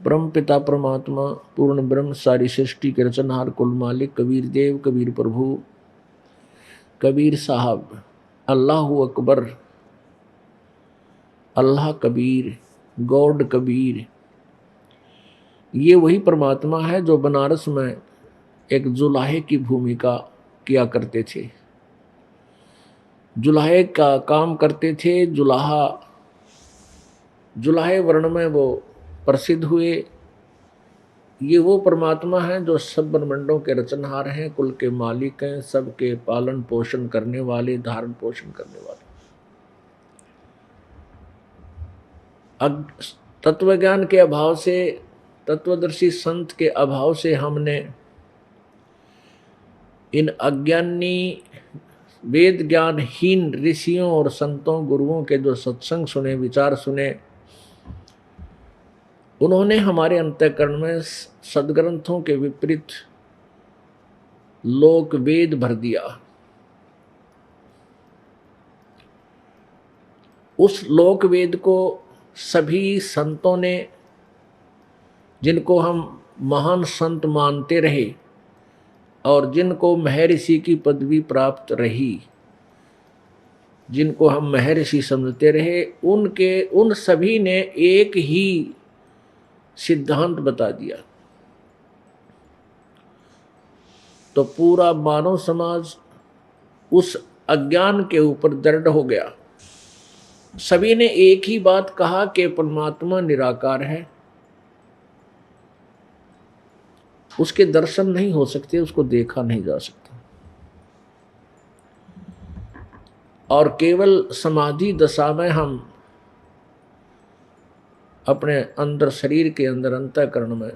ब्रह्म पिता परमात्मा पूर्ण ब्रह्म सारी सृष्टि के रचनहार कुल मालिक कबीर देव कबीर प्रभु कबीर साहब अल्लाह अकबर अल्लाह कबीर गॉड कबीर, ये वही परमात्मा है जो बनारस में एक जुलाहे की भूमिका किया करते थे, जुलाहे का काम करते थे। जुलाहे वर्ण में वो प्रसिद्ध हुए। ये वो परमात्मा हैं जो सब ब्रह्मांडों के रचनहार हैं, कुल के मालिक हैं, सबके पालन पोषण करने वाले, धारण पोषण करने वाले। तत्वज्ञान के अभाव से, तत्वदर्शी संत के अभाव से हमने इन अज्ञानी वेद ज्ञानहीन ऋषियों और संतों गुरुओं के जो सत्संग सुने, विचार सुने, उन्होंने हमारे अंतःकरण में सदग्रंथों के विपरीत लोक वेद भर दिया। उस लोक वेद को सभी संतों ने, जिनको हम महान संत मानते रहे और जिनको महर्षि की पदवी प्राप्त रही, जिनको हम महर्षि समझते रहे, उन सभी ने एक ही सिद्धांत बता दिया। तो पूरा मानव समाज उस अज्ञान के ऊपर दृढ़ हो गया। सभी ने एक ही बात कहा कि परमात्मा निराकार है, उसके दर्शन नहीं हो सकते, उसको देखा नहीं जा सकता, और केवल समाधि दशा में हम अपने अंदर, शरीर के अंदर, अंतःकरण में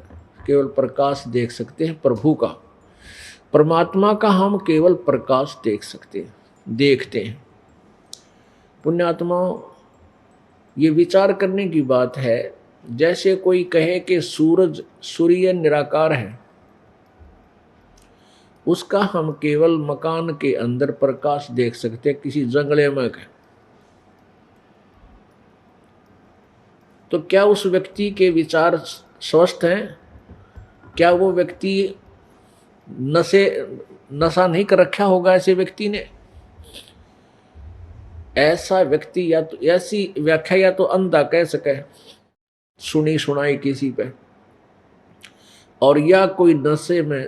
केवल प्रकाश देख सकते हैं प्रभु का, परमात्मा का हम केवल प्रकाश देख सकते हैं, देखते हैं। पुण्यात्माओं, ये विचार करने की बात है, जैसे कोई कहे कि सूर्य निराकार है, उसका हम केवल मकान के अंदर प्रकाश देख सकते हैं, किसी जंगले में है। तो क्या उस व्यक्ति के विचार स्वस्थ हैं? क्या वो व्यक्ति नशा नहीं कर रखा होगा ऐसे व्यक्ति ने? ऐसा व्यक्ति या तो ऐसी व्याख्या या तो अंधा कह सके, सुनी सुनाई किसी पे, और या कोई नशे में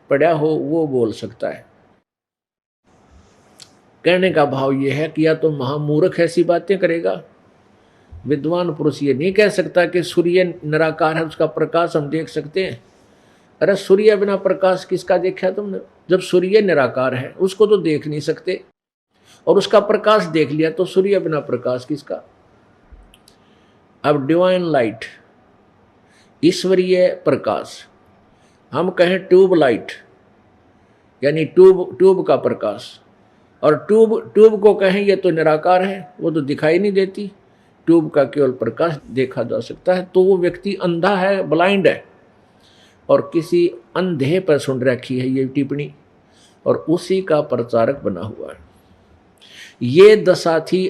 पड़ा हो वो बोल सकता है। कहने का भाव ये है कि या तो महामूर्ख ऐसी बातें करेगा, विद्वान पुरुष ये नहीं कह सकता कि सूर्य निराकार है, उसका प्रकाश हम देख सकते हैं। अरे सूर्य बिना प्रकाश किसका देखा तुमने? जब सूर्य निराकार है उसको तो देख नहीं सकते, और उसका प्रकाश देख लिया तो सूर्य बिना प्रकाश किसका? अब डिवाइन लाइट, ईश्वरीय प्रकाश, हम कहें ट्यूब लाइट यानी ट्यूब का प्रकाश, और ट्यूब को कहें ये तो निराकार है, वो तो दिखाई नहीं देती, ट्यूब का केवल प्रकाश देखा जा सकता है। तो वो व्यक्ति अंधा है, ब्लाइंड है, और किसी अंधे पर सुन रखी है ये टिप्पणी, और उसी का प्रचारक बना हुआ है। ये दशा थी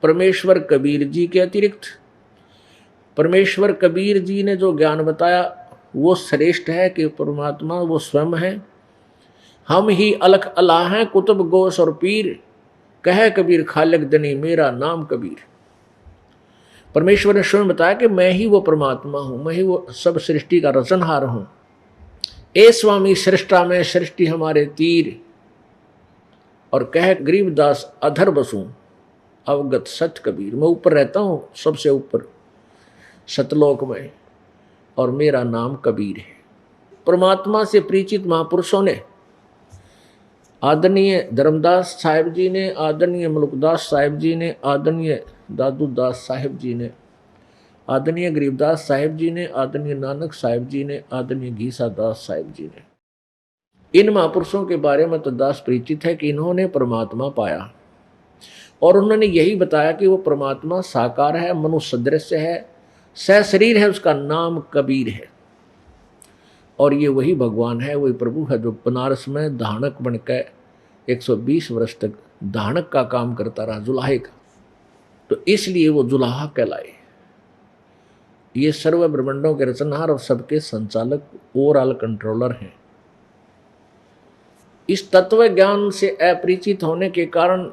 परमेश्वर कबीर जी के अतिरिक्त। परमेश्वर कबीर जी ने जो ज्ञान बताया वो श्रेष्ठ है कि परमात्मा वो स्वयं है, हम ही अलख अल्लाह हैं, कुतुब गोस और पीर, कहे कबीर खालिक दनी मेरा नाम कबीर। परमेश्वर ने स्वयं बताया कि मैं ही वो परमात्मा हूं, मैं ही वो सब सृष्टि का रचनहार हूं। ए स्वामी सृष्टा में सृष्टि हमारे तीर, और कह गरीबदास अधर बसूं अवगत सत कबीर। मैं ऊपर रहता हूं, सबसे ऊपर सतलोक में, और मेरा नाम कबीर है। परमात्मा से परिचित महापुरुषों ने, आदरणीय धर्मदास साहिब जी ने, आदरणीय मलुकदास साहिब जी ने, आदरणीय दादू दास साहिब जी ने, आदरणीय गरीबदास साहिब जी ने, आदरणीय नानक साहिब जी ने, आदरणीय घीसा दास साहिब जी ने, इन महापुरुषों के बारे में तो दास परिचित है कि इन्होंने परमात्मा पाया, और उन्होंने यही बताया कि वो परमात्मा साकार है, मनुष्य सदृश्य है, सशरीर है, उसका नाम कबीर है। और ये वही भगवान है, वही प्रभु है जो बनारस में धानक बनकर 120 वर्ष तक धानक का काम करता रहा, जुलाहे का। तो इसलिए वो जुलाहा कहलाए। ये सर्व ब्रह्मांडों के रचनहार और सबके संचालक ओवरऑल कंट्रोलर हैं। इस तत्व ज्ञान से अपरिचित होने के कारण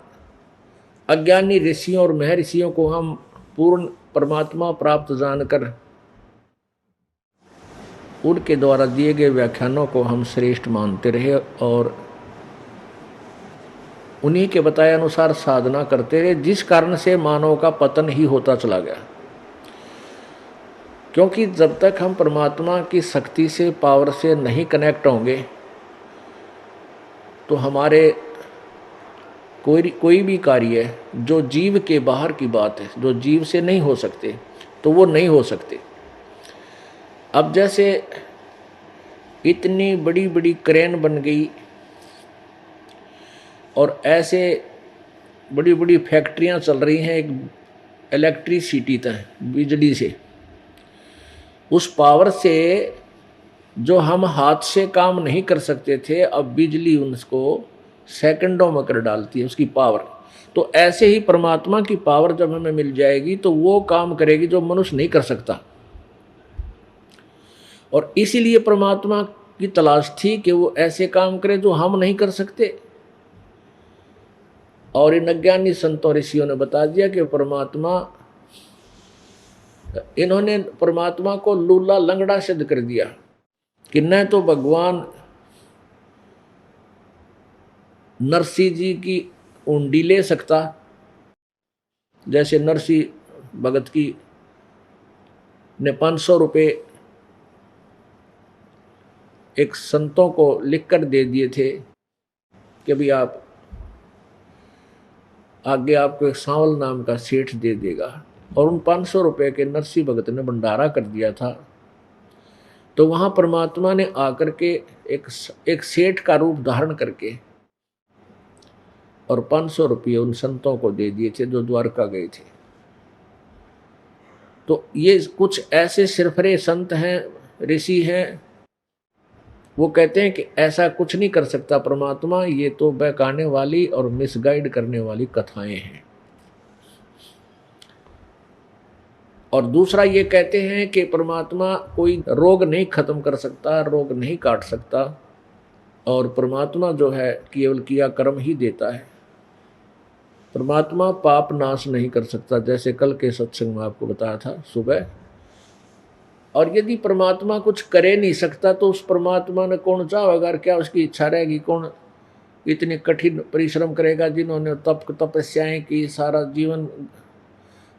अज्ञानी ऋषियों और महर्षियों को हम पूर्ण परमात्मा प्राप्त जानकर उनके द्वारा दिए गए व्याख्यानों को हम श्रेष्ठ मानते रहे और उन्हीं के बताए अनुसार साधना करते रहे, जिस कारण से मानव का पतन ही होता चला गया। क्योंकि जब तक हम परमात्मा की शक्ति से, पावर से नहीं कनेक्ट होंगे तो हमारे कोई भी कार्य जो जीव के बाहर की बात है, जो जीव से नहीं हो सकते, तो वो नहीं हो सकते। अब जैसे इतनी बड़ी बड़ी क्रेन बन गई और ऐसे बड़ी बड़ी फैक्ट्रियां चल रही हैं एक इलेक्ट्रिसिटी तक, बिजली से, उस पावर से जो हम हाथ से काम नहीं कर सकते थे, अब बिजली उसको सेकंडों में कर डालती है, उसकी पावर। तो ऐसे ही परमात्मा की पावर जब हमें मिल जाएगी तो वो काम करेगी जो मनुष्य नहीं कर सकता। और इसीलिए परमात्मा की तलाश थी कि वो ऐसे काम करे जो हम नहीं कर सकते। और इन अज्ञानी संतों ऋषियों ने बता दिया कि इन्होंने परमात्मा को लूला लंगड़ा सिद्ध कर दिया कि न तो भगवान नरसिंह जी की उंडी ले सकता, जैसे नरसिंह भगत की ने 500 रुपये एक संतों को लिखकर दे दिए थे कि भाई आप आगे आपको एक सांवल नाम का सेठ दे देगा, और उन 500 रुपये के नरसिंह भगत ने भंडारा कर दिया था। तो वहाँ परमात्मा ने आकर के एक सेठ का रूप धारण करके और 500 रुपये उन संतों को दे दिए थे जो द्वारका गए थे। तो ये कुछ ऐसे सिरफरे संत हैं, ऋषि हैं, वो कहते हैं कि ऐसा कुछ नहीं कर सकता परमात्मा, ये तो बहकाने वाली और मिसगाइड करने वाली कथाएं हैं। और दूसरा ये कहते हैं कि परमात्मा कोई रोग नहीं खत्म कर सकता, रोग नहीं काट सकता, और परमात्मा जो है केवल किया कर्म ही देता है। परमात्मा पाप नाश नहीं कर सकता, जैसे कल के सत्संग में आपको बताया था सुबह। और यदि परमात्मा कुछ करे नहीं सकता तो उस परमात्मा ने कौन चाहेगा, क्या उसकी इच्छा रहेगी? कौन इतने कठिन परिश्रम करेगा? जिन्होंने तपस्याएं की, सारा जीवन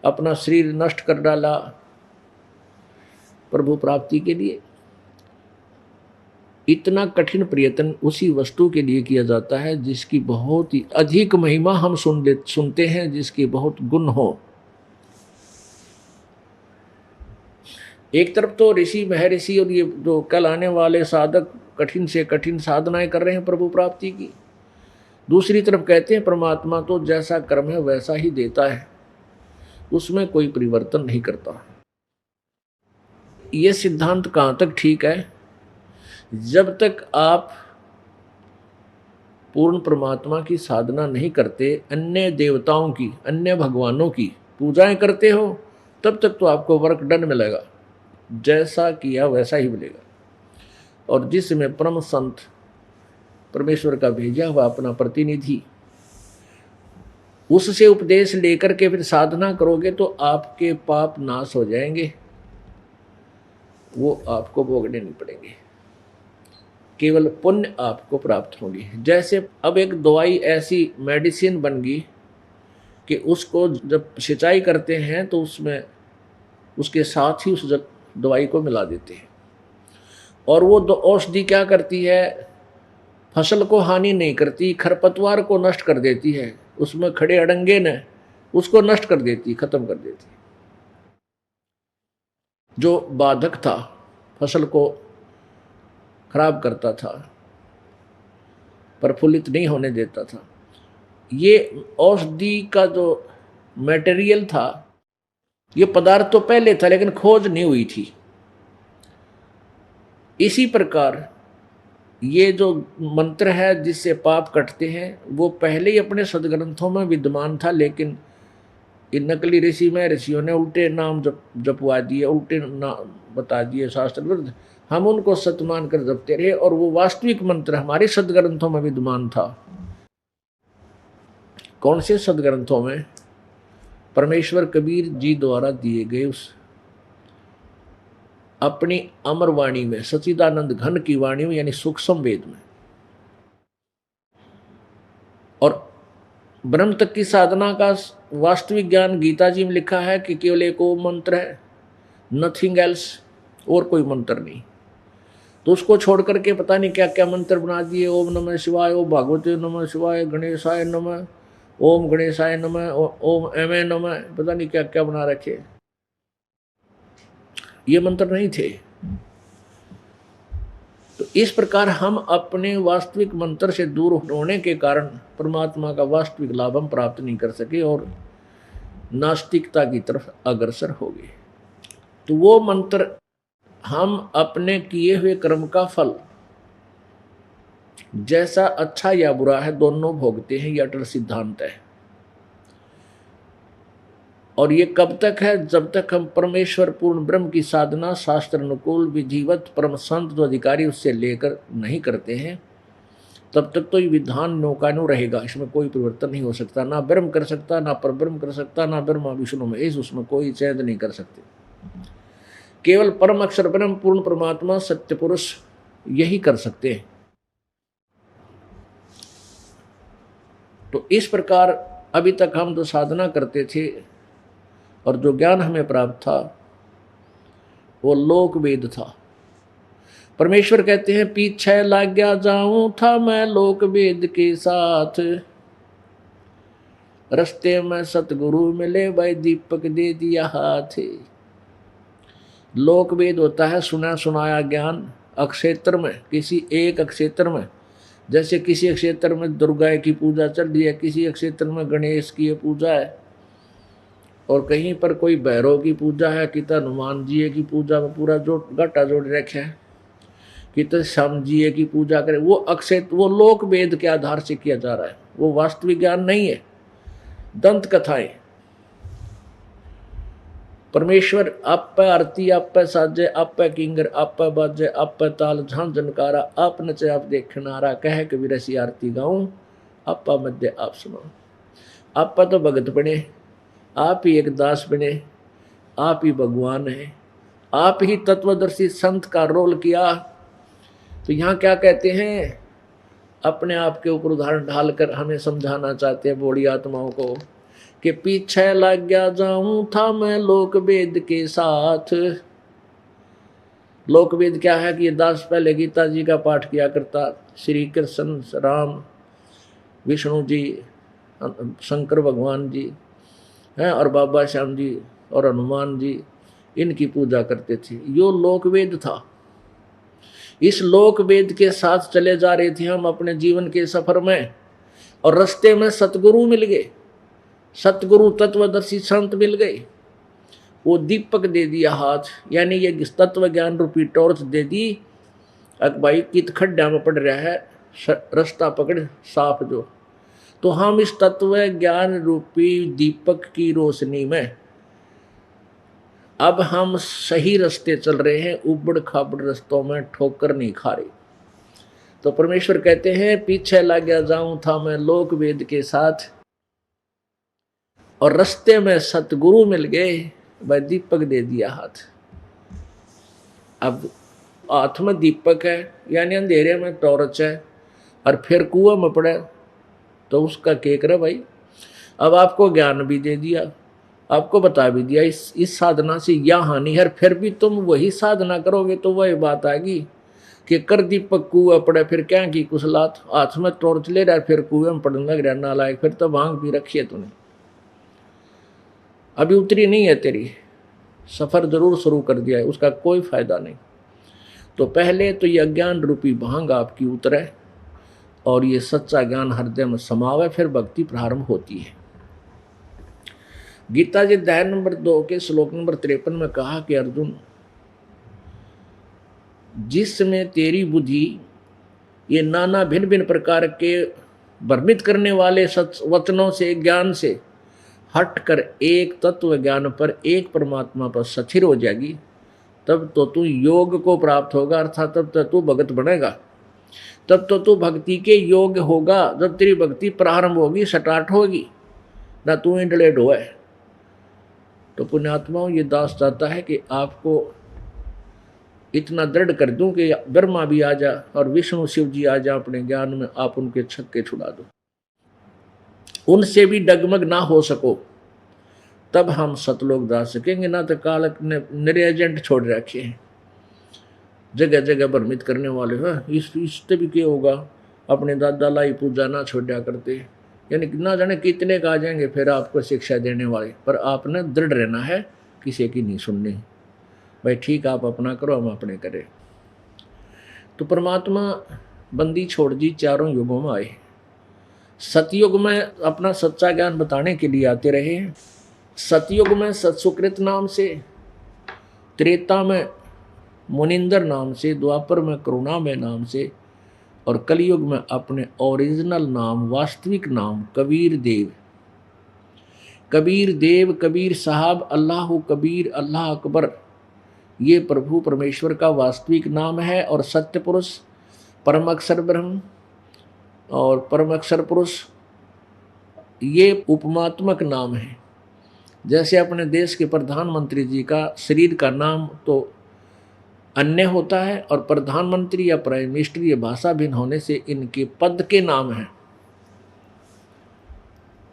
अपना शरीर नष्ट कर डाला प्रभु प्राप्ति के लिए। इतना कठिन प्रयत्न उसी वस्तु के लिए किया जाता है जिसकी बहुत ही अधिक महिमा हम सुनते हैं, जिसके बहुत गुण हो। एक तरफ तो ऋषि महर्षि और ये जो कल आने वाले साधक कठिन से कठिन साधनाएं कर रहे हैं प्रभु प्राप्ति की, दूसरी तरफ कहते हैं परमात्मा तो जैसा कर्म है वैसा ही देता है, उसमें कोई परिवर्तन नहीं करता। ये सिद्धांत कहाँ तक ठीक है? जब तक आप पूर्ण परमात्मा की साधना नहीं करते, अन्य देवताओं की, अन्य भगवानों की पूजाएं करते हो, तब तक तो आपको वर्क डन मिलेगा, जैसा किया वैसा ही मिलेगा। और जिसमें परम संत परमेश्वर का भेजा हुआ अपना प्रतिनिधि, उससे उपदेश लेकर के फिर साधना करोगे तो आपके पाप नाश हो जाएंगे, वो आपको भोगने नहीं पड़ेंगे, केवल पुण्य आपको प्राप्त होंगे। जैसे अब एक दवाई ऐसी मेडिसिन बन गई कि उसको जब सिंचाई करते हैं तो उसमें उसके साथ ही उस दवाई को मिला देते हैं, और वो औषधि क्या करती है? फसल को हानि नहीं करती, खरपतवार को नष्ट कर देती है, उसमें खड़े अड़ंगे ने उसको नष्ट कर देती, खत्म कर देती। जो बाधक था, फसल को खराब करता था, प्रफुल्लित नहीं होने देता था, ये औषधि का जो मटेरियल था, ये पदार्थ तो पहले था लेकिन खोज नहीं हुई थी। इसी प्रकार ये जो मंत्र है जिससे पाप कटते हैं, वो पहले ही अपने सदग्रंथों में विद्यमान था, लेकिन ये नकली ऋषि में ऋषियों ने उल्टे नाम जपवा दिए, उल्टे नाम बता दिए शास्त्र विरुद्ध, हम उनको सत्य मानकर जपते रहे और वो वास्तविक मंत्र हमारे सदग्रंथों में विद्यमान था। कौन से सदग्रंथों में? परमेश्वर कबीर जी द्वारा दिए गए उस अपनी अमर वाणी में, सच्चिदानंद घन की वाणी में, यानी सूक्ष्म वेद में। और ब्रह्म तक की साधना का वास्तविक ज्ञान गीता जी में लिखा है कि केवल एक ओम मंत्र है, नथिंग एल्स, और कोई मंत्र नहीं। तो उसको छोड़ करके पता नहीं क्या क्या मंत्र बना दिए, ओम नमः शिवाय, ओम भागवते नमः शिवाय, गणेशाय नमः, ओम गणेशाय नमः, ओम एमे नमः, पता नहीं क्या क्या बना रखे। ये मंत्र नहीं थे। तो इस प्रकार हम अपने वास्तविक मंत्र से दूर होने के कारण परमात्मा का वास्तविक लाभ हम प्राप्त नहीं कर सके और नास्तिकता की तरफ अग्रसर हो गए। तो वो मंत्र हम अपने किए हुए कर्म का फल जैसा अच्छा या बुरा है दोनों भोगते हैं, ये अटल सिद्धांत है। और ये कब तक है? जब तक हम परमेश्वर पूर्ण ब्रह्म की साधना शास्त्र अनुकूल विधिवत परम संत जो अधिकारी उससे लेकर नहीं करते हैं, तब तक तो ये विधान नौकानु रहेगा। इसमें कोई परिवर्तन नहीं हो सकता, ना ब्रह्म कर सकता, ना परब्रह्म कर सकता, ना ब्रह्मा विष्णु महेश उसमें कोई चेंज नहीं कर सकते। केवल परम अक्षर ब्रह्म पूर्ण परमात्मा सत्य पुरुष यही कर सकते हैं। तो इस प्रकार अभी तक हम जो साधना करते थे और जो ज्ञान हमें प्राप्त था वो लोक वेद था। परमेश्वर कहते हैं पीछे लग गया जाऊं था मैं लोक वेद के साथ, रस्ते में सतगुरु मिले भाई दीपक दे दिया हाथ। लोक वेद होता है सुना सुनाया ज्ञान अक्षेत्र में, किसी एक अक्षेत्र में। जैसे किसी क्षेत्र में दुर्गा की पूजा चल रही है, किसी क्षेत्र में गणेश की पूजा है, और कहीं पर कोई भैरव की पूजा है, कि तो हनुमान जी की पूजा में पूरा जो घाटा जोड़ रखे हैं, कि तो श्याम जी की पूजा करे। वो अक्षेत्र वो लोक वेद के आधार से किया जा रहा है, वो वास्तविक ज्ञान नहीं है, दंत कथाएं। परमेश्वर आप पे आरती, आप पे साजे, आप पे किंगर, आप पे बाजे, आप पे ताल झां जनकारा, आप नचे आप देखनारा, कह कबीर ऐसी आरती गाऊं, आपा मध्य आप सुनाओ। आपा तो भगत बने, आप ही एक दास बने, आप ही भगवान है, आप ही तत्वदर्शी संत का रोल किया। तो यहाँ क्या कहते हैं? अपने आप के ऊपर उदाहरण ढालकर हमें समझाना चाहते हैं बूढ़ी आत्माओं को कि पीछे लग गया जाऊं था मैं लोक वेद के साथ। लोक वेद क्या है? कि ये दास पहले गीता जी का पाठ किया करता, श्री कृष्ण राम विष्णु जी शंकर भगवान जी हैं और बाबा श्याम जी और हनुमान जी, इनकी पूजा करते थे। यो लोक वेद था। इस लोक वेद के साथ चले जा रहे थे हम अपने जीवन के सफर में, और रास्ते में सतगुरु मिल गए, सतगुरु तत्वदर्शी संत मिल गए। वो दीपक दे दिया हाथ, यानी ये तत्व ज्ञान रूपी टॉर्च दे दी। अब भाई कित खड्डा में पड़ रहा है, रास्ता पकड़ साफ जो। तो हम इस तत्व ज्ञान रूपी दीपक की रोशनी में अब हम सही रास्ते चल रहे हैं, उबड़ खाबड़ रास्तों में ठोकर नहीं खा रहे। तो परमेश्वर कहते हैं पीछे लग गया जाऊं था मैं लोक वेद के साथ, और रास्ते में सतगुरु मिल गए, वह दीपक दे दिया हाथ। अब हाथ में दीपक है यानी अंधेरे में टॉर्च है, और फिर कुआं में पड़े तो उसका केक रहा भाई। अब आपको ज्ञान भी दे दिया, आपको बता भी दिया इस साधना से यह हानि है, फिर भी तुम वही साधना करोगे तो वही बात आएगी कि कर दीपक कुआं पड़े फिर क्या की कुशलात। हाथ में टॉर्च ले रहा है फिर कुएं में पड़ने लग रहा नालायक, फिर तो भांग भी रखी है तूने, अभी उतरी नहीं है तेरी, सफर जरूर शुरू कर दिया है, उसका कोई फायदा नहीं। तो पहले तो ये अज्ञान रूपी भांग आपकी उतरे और ये सच्चा ज्ञान हृदय में समावे, फिर भक्ति प्रारंभ होती है। गीता जी अध्याय नंबर 2 के श्लोक नंबर 53 में कहा कि अर्जुन, जिसमें तेरी बुद्धि ये नाना भिन्न भिन्न प्रकार के भ्रमित करने वाले वचनों से ज्ञान से हट कर एक तत्व ज्ञान पर, एक परमात्मा पर स्थिर हो जाएगी, तब तो तू योग को प्राप्त होगा, अर्थात तब तो तू भगत बनेगा, तब तो तू भक्ति के योग्य होगा। जब तेरी भक्ति प्रारंभ होगी, स्टार्ट होगी, ना तू इंटलेट हुआ है। तो पुण्यात्माओं, ये दास चाहता है कि आपको इतना दृढ़ कर दूं कि ब्रह्मा भी आ जा और विष्णु शिव जी आ जा अपने ज्ञान में, आप उनके छक्के छुड़ा दो, उनसे भी डगमग ना हो सको, तब हम सतलोक जा सकेंगे। ना तो कालक ने निरे एजेंट छोड़ रखे हैं, जगह जगह भ्रमित करने वाले। हाँ, इससे भी क्या होगा, अपने दादा लाई पूजा ना छोड़ा करते, यानी ना जाने कितने का आ जाएंगे फिर आपको शिक्षा देने वाले। पर आपने दृढ़ रहना है, किसी की नहीं सुननी। भाई ठीक, आप अपना करो, हम अपने करें। तो परमात्मा बंदी छोड़ दी, चारों युगों में आए। सतयुग में अपना सच्चा ज्ञान बताने के लिए आते रहे। सतयुग में सत्सुकृत नाम से, त्रेता में मुनिंदर नाम से, द्वापर में करुणामय नाम से, और कलयुग में अपने ओरिजिनल नाम, वास्तविक नाम कबीर देव। कबीर देव, कबीर साहब, अल्लाह कबीर, अल्लाह अकबर, ये प्रभु परमेश्वर का वास्तविक नाम है। और सत्य पुरुष, परम अक्षर ब्रह्म और परम अक्षर पुरुष, ये उपमात्मक नाम है। जैसे अपने देश के प्रधानमंत्री जी का शरीर का नाम तो अन्य होता है, और प्रधानमंत्री या प्राइम मिनिस्टर ये भाषा भिन्न होने से इनके पद के नाम हैं।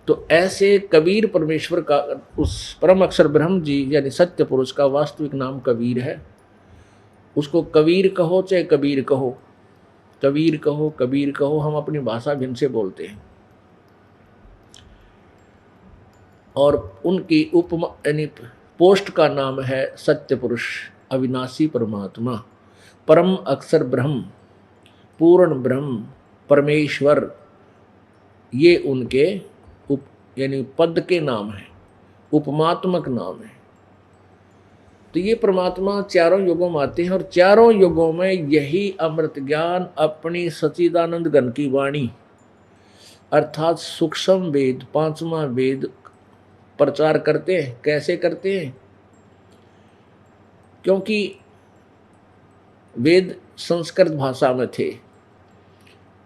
तो ऐसे कबीर परमेश्वर का, उस परम अक्षर ब्रह्म जी यानी सत्य पुरुष का वास्तविक नाम कबीर है। उसको कबीर कहो चाहे कबीर कहो, कबीर कहो, कबीर कहो, हम अपनी भाषा भिन्न से बोलते हैं। और उनकी उपमा यानी पोस्ट का नाम है सत्य पुरुष, अविनाशी परमात्मा, परम अक्षर ब्रह्म, पूर्ण ब्रह्म, परमेश्वर, ये उनके यानी पद के नाम है, उपमात्मक नाम है। तो ये परमात्मा चारों युगों में आते हैं, और चारों युगों में यही अमृत ज्ञान अपनी सच्चिदानंद घन की वाणी अर्थात सूक्ष्म वेद, पांचवा वेद प्रचार करते हैं। कैसे करते हैं? क्योंकि वेद संस्कृत भाषा में थे,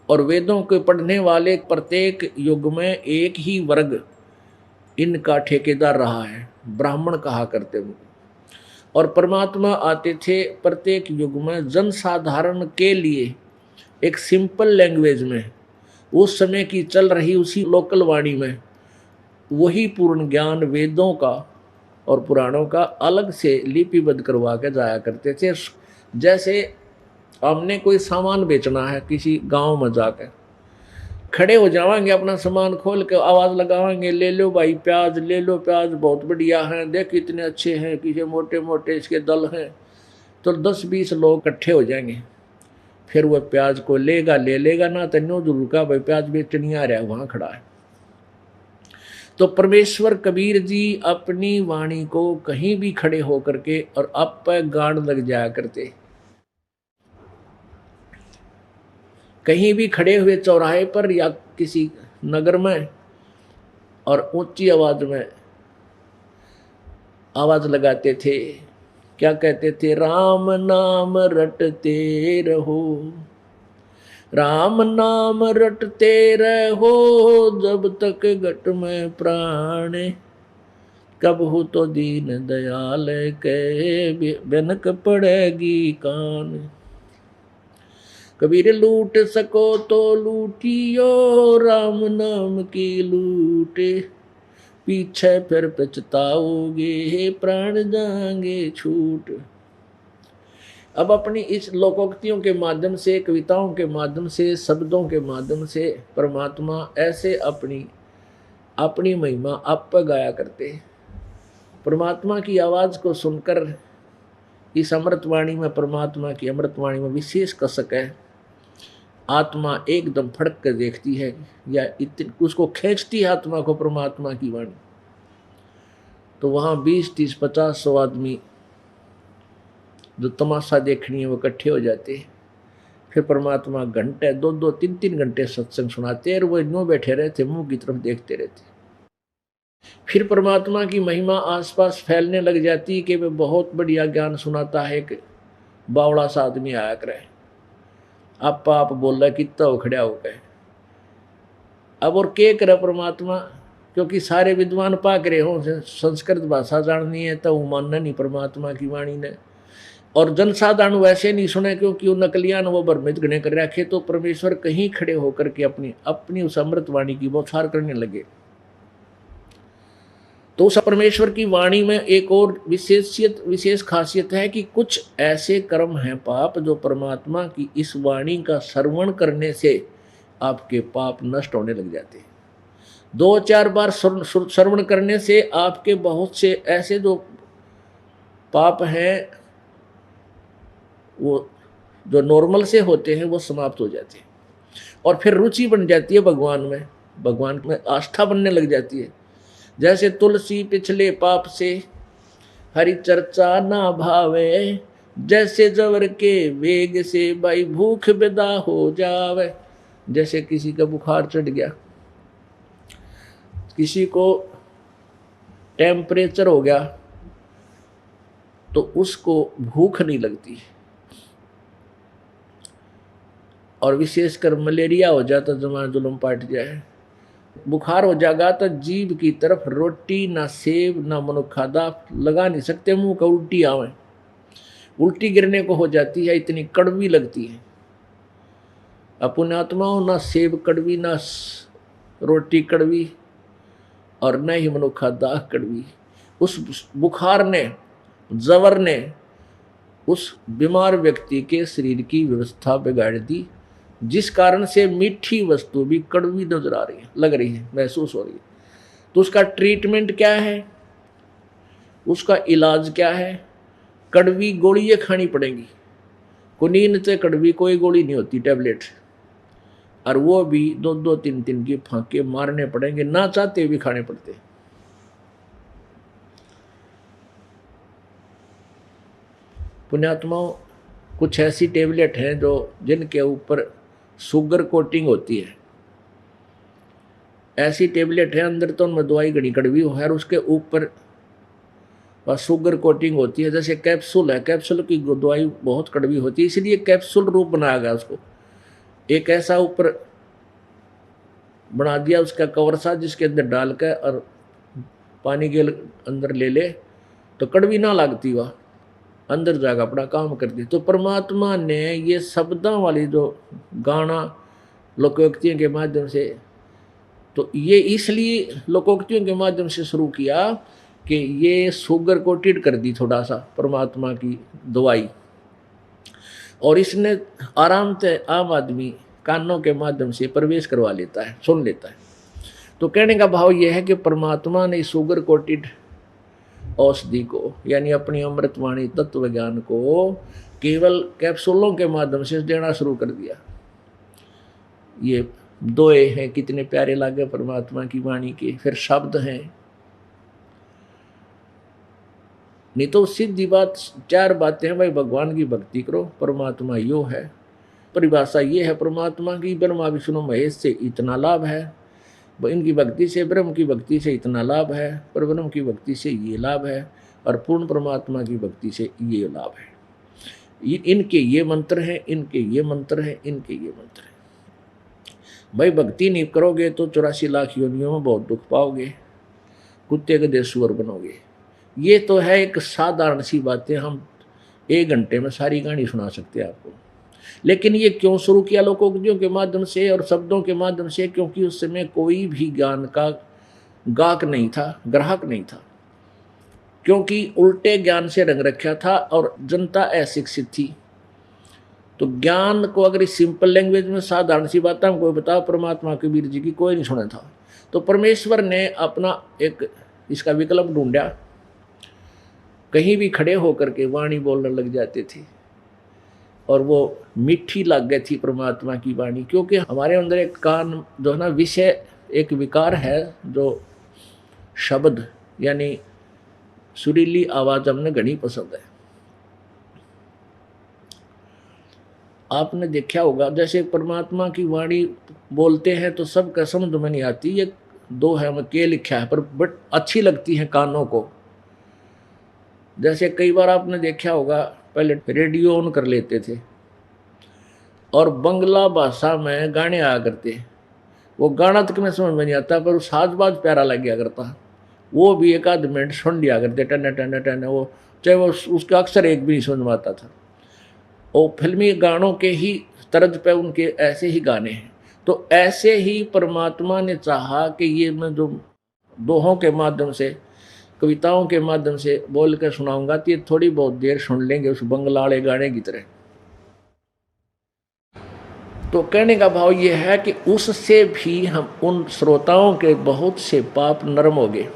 और वेदों के पढ़ने वाले प्रत्येक युग में एक ही वर्ग इनका ठेकेदार रहा है, ब्राह्मण कहा करते हैं। और परमात्मा आते थे प्रत्येक युग में जनसाधारण के लिए एक सिंपल लैंग्वेज में, उस समय की चल रही उसी लोकल वाणी में वही पूर्ण ज्ञान वेदों का और पुराणों का अलग से लिपिबद्ध करवा के जाया करते थे। जैसे हमने कोई सामान बेचना है, किसी गांव में जाकर खड़े हो जाएंगे, अपना सामान खोल के आवाज़ लगाएंगे, ले लो भाई प्याज, ले लो प्याज, बहुत बढ़िया हैं, देख कितने अच्छे हैं, किसी मोटे मोटे इसके दल हैं। तो 10-20 लोग इकट्ठे हो जाएंगे, फिर वह प्याज को लेगा, ले लेगा ना, तो न्यू जरूर का भाई प्याज बेचनी आ रहा है, वहाँ खड़ा है। तो परमेश्वर कबीर जी अपनी वाणी को कहीं भी खड़े होकर के और आप पे गाड़ लग जाया करते, कहीं भी खड़े हुए चौराहे पर या किसी नगर में, और ऊंची आवाज में आवाज लगाते थे। क्या कहते थे? राम नाम रटते रहो, राम नाम रटते रहो, जब तक घट में प्राण, कब हो तो दीन दयाल के बिनक पड़ेगी कान। कबीर लूट सको तो लूटियो, राम नाम की लूटे, पीछे फिर पछताओगे, प्राण जाएंगे छूट। अब अपनी इस लोकोक्तियों के माध्यम से, कविताओं के माध्यम से, शब्दों के माध्यम से परमात्मा ऐसे अपनी महिमा आप पर गाया करते। परमात्मा की आवाज़ को सुनकर इस अमृतवाणी में, परमात्मा की अमृतवाणी में विशेष कसक है। आत्मा एकदम फड़क कर देखती है, या उसको खींचती है आत्मा को परमात्मा की वाणी। तो वहाँ 20, 30, 50, 100 आदमी जो तमाशा देखनी है वो इकट्ठे हो जाते हैं। फिर परमात्मा घंटे 2-2, 3-3 घंटे सत्संग सुनाते हैं, और वो यूँ बैठे रहते, मुंह की तरफ देखते रहते। फिर परमात्मा की महिमा आसपास फैलने लग जाती कि वे बहुत बढ़िया ज्ञान सुनाता है। कि बावड़ा सा आदमी आया करे, आप बोल रहा कितना उखड़िया हो गए। अब और के करे परमात्मा, क्योंकि सारे विद्वान पाक रहे हो, संस्कृत भाषा जाननी है तो मानना नहीं परमात्मा की वाणी ने। और जनसाधारण वैसे नहीं सुने, क्योंकि वो नकलियान वो भ्रमित गणे कर रखे। तो परमेश्वर कहीं खड़े होकर के अपनी अपनी उस अमृत वाणी की बौछार करने लगे। तो उस परमेश्वर की वाणी में एक और विशेष खासियत है कि कुछ ऐसे कर्म हैं पाप जो परमात्मा की इस वाणी का श्रवण करने से आपके पाप नष्ट होने लग जाते हैं। 2-4 बार श्रवण करने से आपके बहुत से ऐसे जो पाप हैं वो जो नॉर्मल से होते हैं वो समाप्त हो जाते हैं। और फिर रुचि बन जाती है भगवान में आस्था बनने लग जाती है। जैसे तुलसी पिछले पाप से हरि चर्चा ना भावे, जैसे जवर के वेग से भाई भूख बेदा हो जावे। जैसे किसी का बुखार चढ़ गया, किसी को टेम्परेचर हो गया, तो उसको भूख नहीं लगती। और विशेषकर मलेरिया हो जाता, जमा जुलम पाट जाए, बुखार हो जाएगा तो जीभ की तरफ रोटी ना सेब ना मनुखादा लगा नहीं सकते, मुंह का उल्टी आवे, उल्टी गिरने को हो जाती है, इतनी कड़वी लगती है। अपने आत्माओं ना सेब कड़वी, ना रोटी कड़वी, और न ही मनुखादा कड़वी। उस बुखार ने, जवर ने उस बीमार व्यक्ति के शरीर की व्यवस्था बिगाड़ दी, जिस कारण से मीठी वस्तु भी कड़वी नजर आ रही है, लग रही है, महसूस हो रही है। तो उसका ट्रीटमेंट क्या है, उसका इलाज क्या है? कड़वी गोलियां खानी पड़ेंगी। कुनीन से कड़वी कोई गोली नहीं होती, टैबलेट, और वो भी 2-2, 3-3 की फांके मारने पड़ेंगे, ना चाहते भी खाने पड़ते। पुण्यात्माओं, कुछ ऐसी टेबलेट हैं जो जिनके ऊपर शुगर कोटिंग होती है। ऐसी टेबलेट है, अंदर तो उनमें दवाई घनी कड़वी हो है, और उसके ऊपर शुगर कोटिंग होती है। जैसे कैप्सूल है, कैप्सूल की दवाई बहुत कड़वी होती है, इसलिए कैप्सूल रूप बनाया गया उसको। एक ऐसा ऊपर बना दिया उसका कवर सा, जिसके अंदर डाल कर और पानी के अंदर ले ले तो कड़वी ना लगती, वह अंदर जाकर अपना काम करती। तो परमात्मा ने ये शब्दों वाली जो गाना लोकोक्तियों के माध्यम से, तो ये इसलिए लोकोक्तियों के माध्यम से शुरू किया कि ये शुगर कोटेड कर दी थोड़ा सा परमात्मा की दवाई, और इसने आराम से आम आदमी कानों के माध्यम से प्रवेश करवा लेता है, सुन लेता है। तो कहने का भाव यह है कि परमात्मा ने शुगर कोटेड औषधि को, यानी अपनी अमृतवाणी तत्व ज्ञान को केवल कैप्सूलों के माध्यम से देना शुरू कर दिया। ये दोए हैं, कितने प्यारे लागे परमात्मा की वाणी के। फिर शब्द हैं, नहीं तो सीधी बात 4 बातें हैं भाई, भगवान की भक्ति करो, परमात्मा यो है। परिभाषा ये है परमात्मा की, ब्रह्मा विष्णु महेश से इतना लाभ है, इनकी भक्ति से, ब्रह्म की भक्ति से इतना लाभ है, पर ब्रह्म की भक्ति से ये लाभ है, और पूर्ण परमात्मा की भक्ति से ये लाभ है। इनके ये मंत्र हैं, इनके ये मंत्र हैं, इनके ये मंत्र हैं। भाई भक्ति नहीं करोगे तो 84 लाख योनियों में बहुत दुख पाओगे, कुत्ते के देश सुअर बनोगे। ये तो है एक साधारण सी बातें, हम 1 घंटे में सारी कहानी सुना सकते हैं आपको। लेकिन ये क्यों शुरू किया लोकोक्तियों के माध्यम से और शब्दों के माध्यम से? क्योंकि उस समय कोई भी ज्ञान का गाहक नहीं था, ग्राहक नहीं था, क्योंकि उल्टे ज्ञान से रंग रखा था और जनता अशिक्षित थी। तो ज्ञान को अगर इस सिंपल लैंग्वेज में, साधारण सी बात हमको बताओ, परमात्मा कबीर जी की कोई नहीं सुना था। तो परमेश्वर ने अपना एक इसका विकल्प ढूंढा। कहीं भी खड़े होकर के वाणी बोलने लग जाते थे, और वो मीठी लग गई थी परमात्मा की वाणी। क्योंकि हमारे अंदर एक कान जो है ना, विषय एक विकार है, जो शब्द यानी सुरीली आवाज हमने घनी पसंद है। आपने देखा होगा, जैसे परमात्मा की वाणी बोलते हैं तो सबका समझ में नहीं आती, ये दो है में के लिखा है, पर बट अच्छी लगती है कानों को। जैसे कई बार आपने देखा होगा, पहले रेडियो ऑन कर लेते थे और बंगला भाषा में गाने आया करते। वो गाना तक में समझ में नहीं आता, पर साज बाज प्यारा लग गया करता। वो भी एक आध मिनट सुन लिया करते, टन टन टन, वो चाहे वो उसका अक्सर एक भी नहीं समझ में आता था। और फिल्मी गानों के ही तर्ज पे उनके ऐसे ही गाने हैं। तो ऐसे ही परमात्मा ने चाहा कि ये मैं जो दोहों के माध्यम से, कविताओं के माध्यम से बोल कर सुनाऊंगा, तो ये थोड़ी बहुत देर सुन लेंगे उस बंगला वाले गाने की तरह। तो कहने का भाव ये है कि उससे भी हम उन श्रोताओं के बहुत से पाप नरम हो गए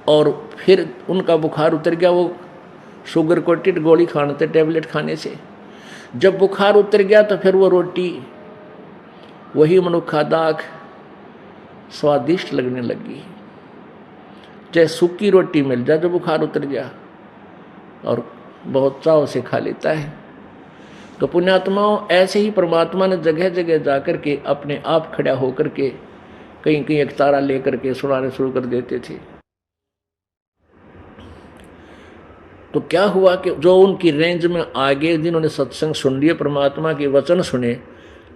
और फिर उनका बुखार उतर गया। वो शुगर कोटेड गोली खाने थे, टेबलेट खाने से जब बुखार उतर गया तो फिर वो रोटी, वही मनुखा दाग स्वादिष्ट लगने लगी। चाहे सूखी रोटी मिल जाए, जो बुखार उतर गया और बहुत चाव से खा लेता है। तो पुण्यात्माओं, ऐसे ही परमात्मा ने जगह जगह जाकर के अपने आप खड़ा होकर के कहीं कहीं एक तारा लेकर के सुनाने शुरू कर देते थे। तो क्या हुआ कि जो उनकी रेंज में आगे जिन्होंने सत्संग सुन लिए, परमात्मा के वचन सुने,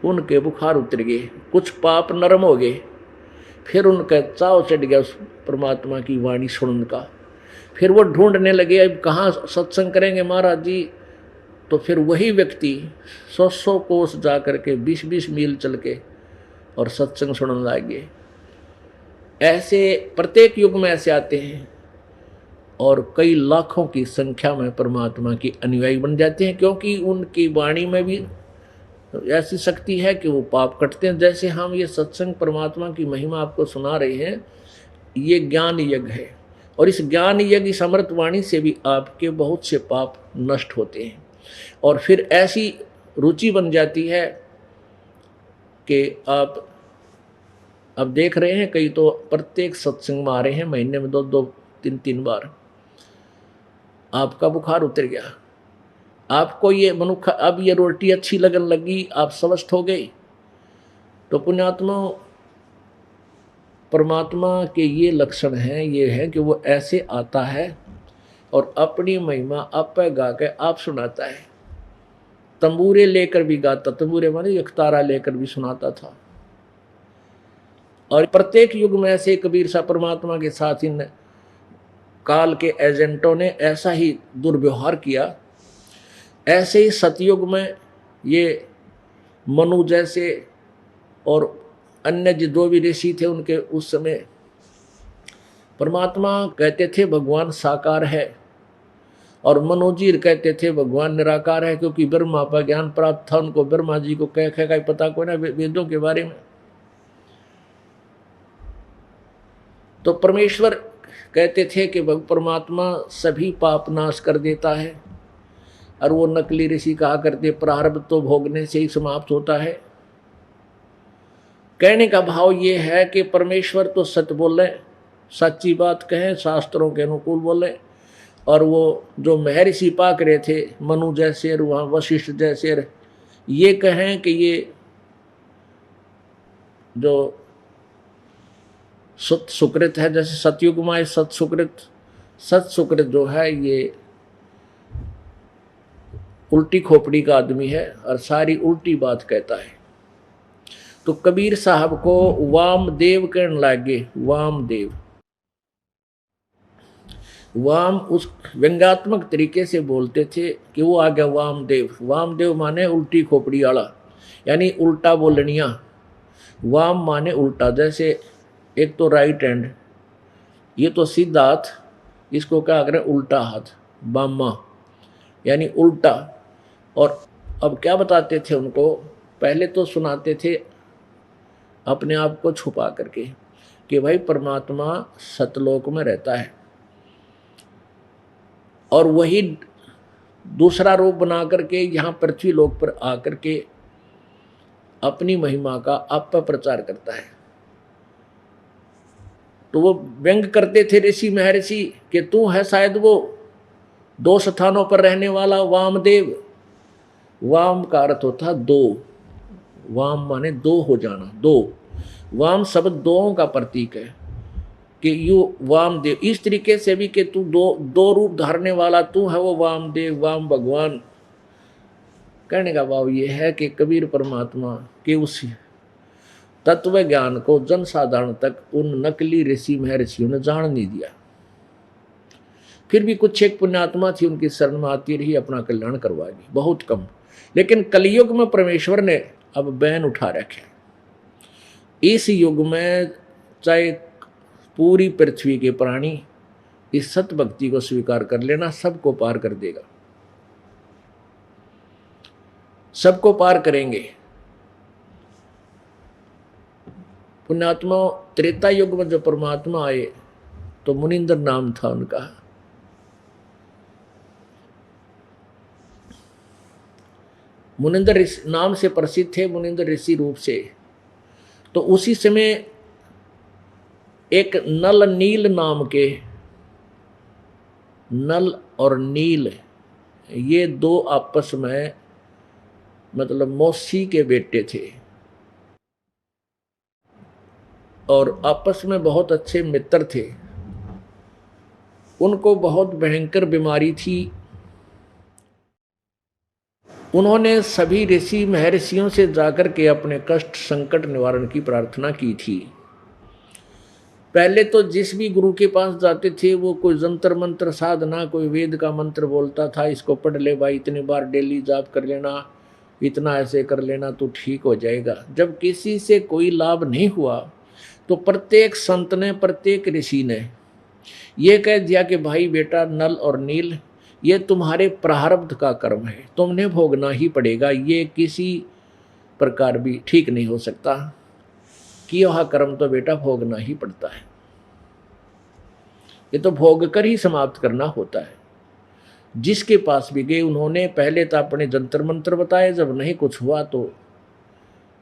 उनके बुखार उतर गए, कुछ पाप नरम हो गए। फिर उनका चाव चढ़ गया उस परमात्मा की वाणी सुनने का। फिर वो ढूंढने लगे अब कहाँ सत्संग करेंगे महाराज जी। तो फिर वही व्यक्ति 100 कोस जा करके 20 मील चल के और सत्संग सुनने लगे। ऐसे प्रत्येक युग में ऐसे आते हैं और कई लाखों की संख्या में परमात्मा की अनुयायी बन जाते हैं, क्योंकि उनकी वाणी में भी ऐसी शक्ति है कि वो पाप कटते हैं। जैसे हम ये सत्संग परमात्मा की महिमा आपको सुना रहे हैं, ये ज्ञान यज्ञ है और इस ज्ञान यज्ञ समर्थ वाणी से भी आपके बहुत से पाप नष्ट होते हैं। और फिर ऐसी रुचि बन जाती है कि आप अब देख रहे हैं, कई तो प्रत्येक सत्संग में आ रहे हैं, महीने में 2-2, 3-3 बार। आपका बुखार उतर गया, आपको ये मनुष्य अब ये रोटी अच्छी लगने लगी, आप स्वस्थ हो गए। तो पुण्यात्मा, परमात्मा के ये लक्षण हैं, ये है कि वो ऐसे आता है और अपनी महिमा आप पे गा के आप सुनाता है। तंबूरे लेकर भी गाता, तंबूरे माने एक तारा लेकर भी सुनाता था। और प्रत्येक युग में ऐसे कबीर सा परमात्मा के साथ इन काल के एजेंटों ने ऐसा ही दुर्व्यवहार किया। ऐसे ही सतयुग में ये मनु जैसे और अन्य जो भी ऋषि थे, उनके उस समय परमात्मा कहते थे भगवान साकार है और मनोजीर कहते थे भगवान निराकार है, क्योंकि ब्रह्मा पर ज्ञान प्राप्त था उनको। ब्रह्मा जी को कह का पता कोई ना वेदों के बारे में। तो परमेश्वर कहते थे कि परमात्मा सभी पाप नाश कर देता है, और वो नकली ऋषि कहा करते प्रारब्ध तो भोगने से ही समाप्त होता है। कहने का भाव ये है कि परमेश्वर तो सत्य बोले, सच्ची बात कहें, शास्त्रों के अनुकूल बोले। और वो जो महर्षि पाक रहे थे, मनु जैसे वहाँ वशिष्ठ जैसे, ये कहें कि ये जो सत सुकृत है, जैसे सतयुग में सत सुकृत जो है ये उल्टी खोपड़ी का आदमी है और सारी उल्टी बात कहता है। तो कबीर साहब को वामदेव कहने लगे। वाम उस व्यंग्यात्मक तरीके से बोलते थे कि वो आ गया वामदेव माने उल्टी खोपड़ी वाला, यानी उल्टा बोलनिया। वाम माने उल्टा, जैसे एक तो राइट हैंड, ये तो सीधा हाथ, इसको क्या करें उल्टा हाथ, बामा यानी उल्टा। और अब क्या बताते थे उनको, पहले तो सुनाते थे अपने आप को छुपा करके कि भाई परमात्मा सतलोक में रहता है, और वही दूसरा रूप बना करके यहाँ पृथ्वी लोक पर आकर के अपनी महिमा का आप पर प्रचार करता है। तो वो व्यंग करते थे ऋषि महर्षि कि तू है शायद वो 2 स्थानों पर रहने वाला वामदेव। वाम का अर्थ होता 2, वाम माने 2 हो जाना, 2। वाम शब्द दोओं का प्रतीक है कि यू वामदेव, इस तरीके से भी कि तू दो रूप धारने वाला तू है, वो वामदेव, वाम भगवान। कहने का भाव ये है कि कबीर परमात्मा के उस तत्व ज्ञान को जनसाधारण तक उन नकली ऋषि महर्षियों ने जान नहीं दिया। फिर भी कुछ एक पुण्यात्मा थी, उनकी शरण में आती रही, अपना कल्याण करवाएगी, बहुत कम। लेकिन कलयुग में परमेश्वर ने अब बैन उठा रखे। इस युग में चाहे पूरी पृथ्वी के प्राणी इस सत भक्ति को स्वीकार कर लेना, सबको पार कर देगा, सबको पार करेंगे। पुण्यात्मा त्रेता युग में जो परमात्मा आए तो मुनिंद्र नाम था उनका। मुनिंद्र नाम से प्रसिद्ध थे, मुनिंद्र ऋषि रूप से। तो उसी समय एक नल नील नाम के, नल और नील ये दो आपस में मतलब मौसी के बेटे थे और आपस में बहुत अच्छे मित्र थे। उनको बहुत भयंकर बीमारी थी। उन्होंने सभी ऋषि महर्षियों से जाकर के अपने कष्ट संकट निवारण की प्रार्थना की थी। पहले तो जिस भी गुरु के पास जाते थे वो कोई जंतर मंत्र साधना, कोई वेद का मंत्र बोलता था, इसको पढ़ ले भाई, इतनी बार डेली जाप कर लेना, इतना ऐसे कर लेना तो ठीक हो जाएगा। जब किसी से कोई लाभ नहीं हुआ तो प्रत्येक संत ने, प्रत्येक ऋषि ने ये कह दिया कि भाई बेटा नल और नील ये तुम्हारे प्रारब्ध का कर्म है, तुमने भोगना ही पड़ेगा, ये किसी प्रकार भी ठीक नहीं हो सकता कि यह कर्म तो बेटा भोगना ही पड़ता है, ये तो भोग कर ही समाप्त करना होता है। जिसके पास भी गए उन्होंने पहले तो अपने जंतर मंत्र बताए, जब नहीं कुछ हुआ तो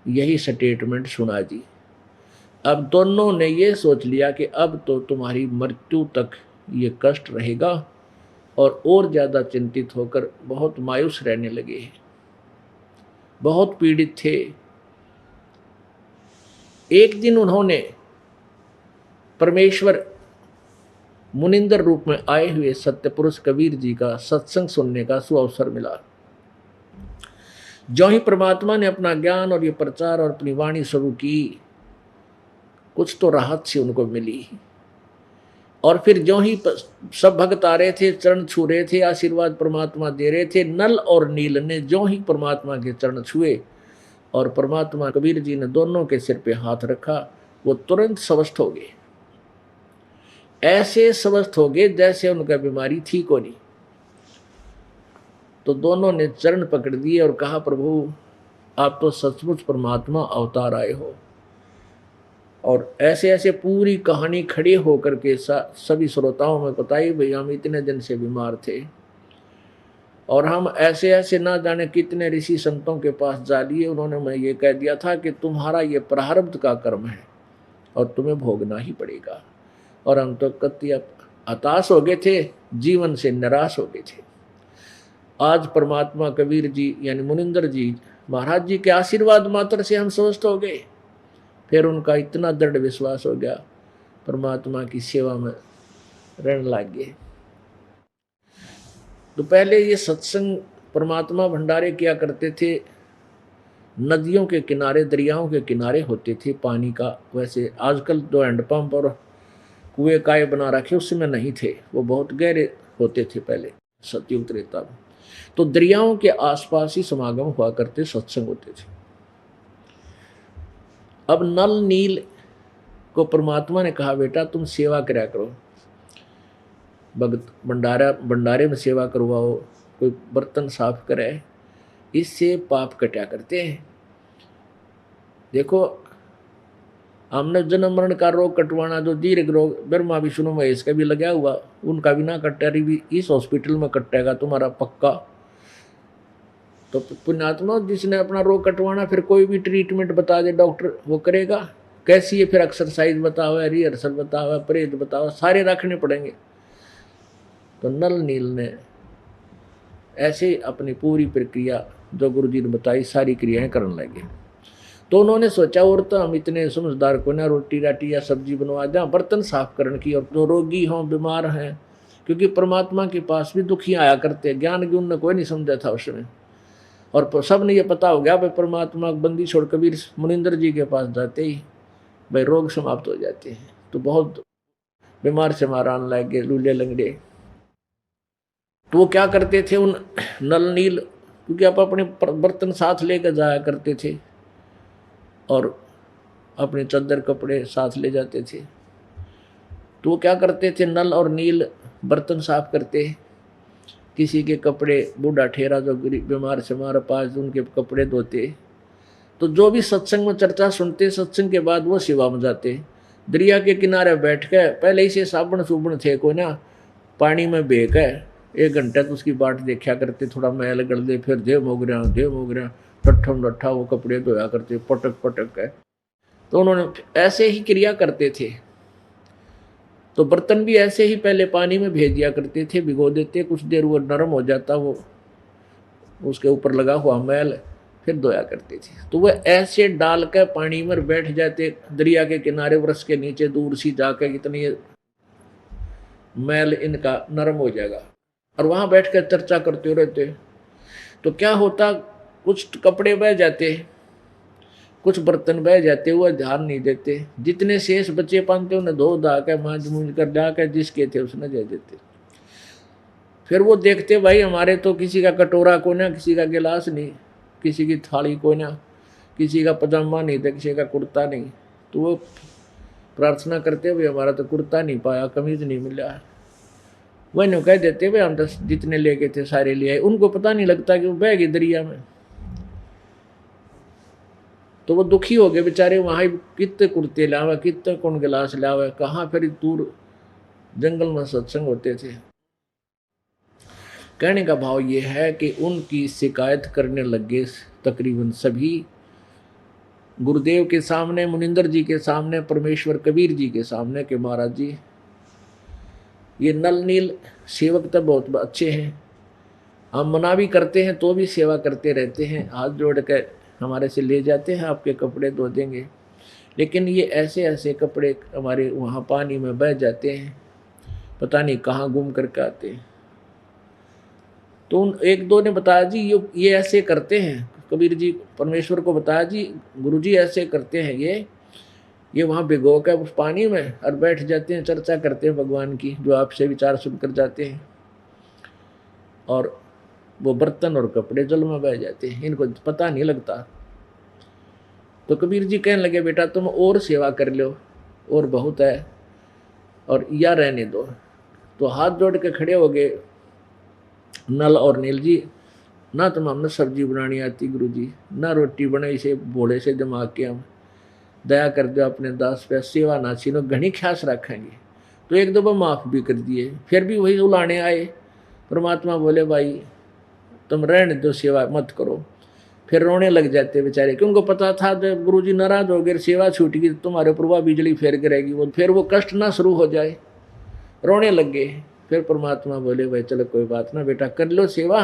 यही स्टेटमेंट सुना दी। अब दोनों ने ये सोच लिया कि अब तो तुम्हारी मृत्यु तक ये कष्ट रहेगा और ज़्यादा चिंतित होकर बहुत मायूस रहने लगे, बहुत पीड़ित थे। एक दिन उन्होंने परमेश्वर मुनिंदर रूप में आए हुए सत्य पुरुष कबीर जी का सत्संग सुनने का सुअवसर मिला। जो ही परमात्मा ने अपना ज्ञान और ये प्रचार और अपनी वाणी शुरू की, कुछ तो राहत से उनको मिली। और फिर जो ही सब भक्त आ रहे थे, चरण छू रहे थे, आशीर्वाद परमात्मा दे रहे थे, नल और नील ने जो ही परमात्मा के चरण छुए और परमात्मा कबीर जी ने दोनों के सिर पे हाथ रखा, वो तुरंत स्वस्थ हो गए। ऐसे स्वस्थ हो गए जैसे उनका बीमारी ठीक हो नहीं। तो दोनों ने चरण पकड़ दिए और कहा, प्रभु आप तो सचमुच परमात्मा अवतार आए हो। और ऐसे ऐसे पूरी कहानी खड़े होकर के सभी श्रोताओं में बताई, भाई हम इतने दिन से बीमार थे और हम ऐसे ऐसे ना जाने कितने ऋषि संतों के पास जा लिए, उन्होंने मैं ये कह दिया था कि तुम्हारा ये प्रारब्ध का कर्म है और तुम्हें भोगना ही पड़ेगा। और हम तो कति हताश हो गए थे, जीवन से निराश हो गए थे। आज परमात्मा कबीर जी यानी मुनिंदर जी महाराज जी के आशीर्वाद मात्र से हम स्वस्थ हो गए। फिर उनका इतना दृढ़ विश्वास हो गया, परमात्मा की सेवा में रहने लग गए। तो पहले ये सत्संग परमात्मा भंडारे किया करते थे, नदियों के किनारे, दरियाओं के किनारे होते थे पानी का। वैसे आजकल जो हैंडपंप और कुएं काय बना रखे उसमें नहीं थे, वो बहुत गहरे होते थे पहले सतयुग त्रेता में। तो दरियाओं के आसपास ही समागम हुआ करते, सत्संग होते थे। अब नल नील को परमात्मा ने कहा, बेटा तुम सेवा करा करो, भगत भंडारे में सेवा करवाओ, कोई बर्तन साफ करे, इससे पाप कटा करते हैं। देखो हमने जन्म मरण का रोग कटवाना, जो दीर्घ रोग ब्रह्मा विष्णु महेश का भी लगा हुआ, उनका भी ना कटा रही भी इस हॉस्पिटल में कटेगा तुम्हारा पक्का। तो पुण्यात्मा जिसने अपना रोग कटवाना, फिर कोई भी ट्रीटमेंट बता दे डॉक्टर, वो करेगा कैसी है? फिर एक्सरसाइज बताओ, रिहर्सल बताओ, परहेज बताओ, सारे रखने पड़ेंगे। तो नल नील ने ऐसे अपनी पूरी प्रक्रिया जो गुरु जी ने बताई सारी क्रियाएं करने लगे। तो उन्होंने सोचा और तो हम इतने समझदार को ना रोटी राटी या सब्जी बनवा दें, बर्तन साफ करने की, और जो रोगी हों बीमार हैं, क्योंकि परमात्मा के पास भी दुखी आया करते, ज्ञान की उनने कोई नहीं समझा था उसमें। और सब ने ये पता हो गया भाई परमात्मा बंदी छोड़ कबीर मुनिंदर जी के पास जाते ही भाई रोग समाप्त हो जाते हैं। तो बहुत बीमार से मारान लग गए, लूले लंगड़े। तो वो क्या करते थे, उन नल नील, क्योंकि आप अपने बर्तन साथ लेकर जाया करते थे और अपने चादर कपड़े साथ ले जाते थे। तो वो क्या करते थे, नल और नील बर्तन साफ करते, किसी के कपड़े, बूढ़ा ठेरा जो बीमार से मारा पास, उनके कपड़े धोते। तो जो भी सत्संग में चर्चा सुनते, सत्संग के बाद वो सेवा में जाते, दरिया के किनारे बैठ के, पहले ही से साबुन सुबुन थे कोई ना, पानी में बह के 1 घंटा तो उसकी बाट देखा करते, थोड़ा मैल गड़ दे, फिर दे मोगरिया टट्ठम डट्ठा वो कपड़े धोया करते पटक पटक के। तो उन्होंने ऐसे ही क्रिया करते थे। तो बर्तन भी ऐसे ही पहले पानी में भेज दिया करते थे, भिगो देते, कुछ देर वो नरम हो जाता, वो उसके ऊपर लगा हुआ मैल, फिर धोया करते थे। तो वह ऐसे डाल कर पानी में बैठ जाते दरिया के किनारे, वृक्ष के नीचे दूर सी जाकर, कितनी मैल इनका नरम हो जाएगा, और वहां बैठ कर चर्चा करते रहते। तो क्या होता, कुछ कपड़े बह जाते, कुछ बर्तन बह जाते, हुए ध्यान नहीं देते, जितने शेष बचे पानते उन्हें धो धा के मांझ मूंझ कर ला कर जिसके थे उसने दे देते। फिर वो देखते भाई हमारे तो किसी का कटोरा को ना, किसी का गिलास नहीं, किसी की थाली को ना, किसी का पजामा नहीं था, किसी का कुर्ता नहीं। तो वो प्रार्थना करते भाई हमारा तो कुर्ता नहीं पाया, कमीज नहीं मिला। वह नो कह देते भाई हम तो जितने ले गए थे सारे ले आए। उनको पता नहीं लगता कि वो बह गए दरिया में। तो वो दुखी हो गए बेचारे, वहां कितने कुर्ते लावे, कितने कौन गिलास लावे, कहाँ फिर दूर जंगल में सत्संग होते थे। कहने का भाव ये है कि उनकी शिकायत करने लगे तकरीबन सभी, गुरुदेव के सामने, मुनिंदर जी के सामने, परमेश्वर कबीर जी के सामने, कि महाराज जी ये नल नील सेवक तो बहुत अच्छे हैं, हम मना भी करते हैं तो भी सेवा करते रहते हैं, हाथ जोड़ कर हमारे से ले जाते हैं, आपके कपड़े धो देंगे, लेकिन ये ऐसे ऐसे कपड़े हमारे वहाँ पानी में बह जाते हैं, पता नहीं कहाँ गुम करके आते हैं। तो उन एक दो ने बताया जी ये ऐसे करते हैं, कबीर जी परमेश्वर को बताया जी गुरु जी ऐसे करते हैं, ये वहाँ भिगो कर उस पानी में और बैठ जाते हैं, चर्चा करते हैं भगवान की, जो आपसे विचार सुनकर जाते हैं, और वो बर्तन और कपड़े जल में बह जाते हैं, इनको पता नहीं लगता। तो कबीर जी कहने लगे बेटा तुम और सेवा कर लो, और बहुत है, और या रहने दो। तो हाथ जोड़ के खड़े हो गए नल और नील जी, ना तुम हमने सब्जी बनानी आती गुरु जी, ना रोटी बनाई से भोले से दिमाग के, हम दया कर दो अपने दास पे, सेवा ना छीनो, घनी ख्यास रखेंगे। तो एक दो माफ़ भी कर दिए, फिर भी वही उलाने आए। परमात्मा बोले भाई तुम रहने दो, सेवा मत करो। फिर रोने लग जाते बेचारे, क्योंकि उनको पता था जब गुरु जी नाराज हो गए, सेवा छूट गई, तुम्हारे ऊपर बिजली फेर गिरेगी, वो फिर वो कष्ट ना शुरू हो जाए, रोने लग गए। फिर परमात्मा बोले भाई चलो कोई बात ना बेटा, कर लो सेवा,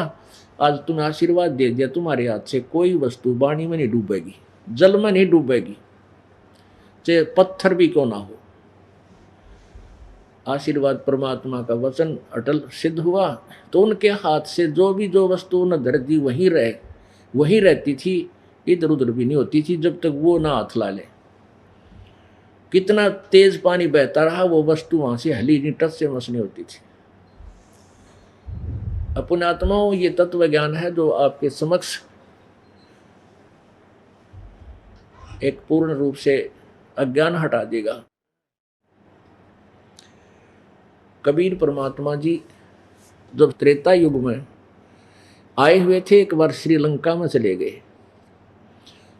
आज तुम्हें आशीर्वाद दे दिया, तुम्हारे हाथ से कोई वस्तु पानी में नहीं डूबेगी, जल में नहीं डूबेगी, चाहे पत्थर भी क्यों ना हो। आशीर्वाद परमात्मा का वचन अटल सिद्ध हुआ। तो उनके हाथ से जो वस्तु उन्हें धर दी वही रहती थी, इधर उधर भी नहीं होती थी जब तक वो ना हाथ ला ले। कितना तेज पानी बहता रहा, वो वस्तु वहां से हली नहीं, टस से मस नहीं होती थी। अपने आत्माओं, ये तत्व ज्ञान है जो आपके समक्ष एक पूर्ण रूप से अज्ञान हटा देगा। कबीर परमात्मा जी जब त्रेता युग में आए हुए थे, एक बार श्रीलंका में चले गए।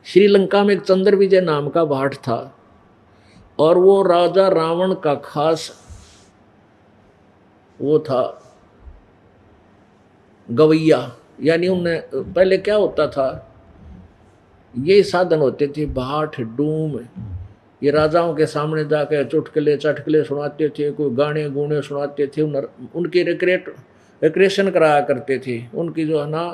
श्रीलंका में एक चंद्र विजय नाम का भाट था, और वो राजा रावण का खास वो था गवैया, यानी उन्हें पहले क्या होता था, ये साधन होते थे भाट डूम, ये राजाओं के सामने जाकर चुटकुले चटकुले सुनाते थे, कोई गाने गुणे सुनाते थे, उनकी रिक्रिएशन कराया करते थे, उनकी जो है ना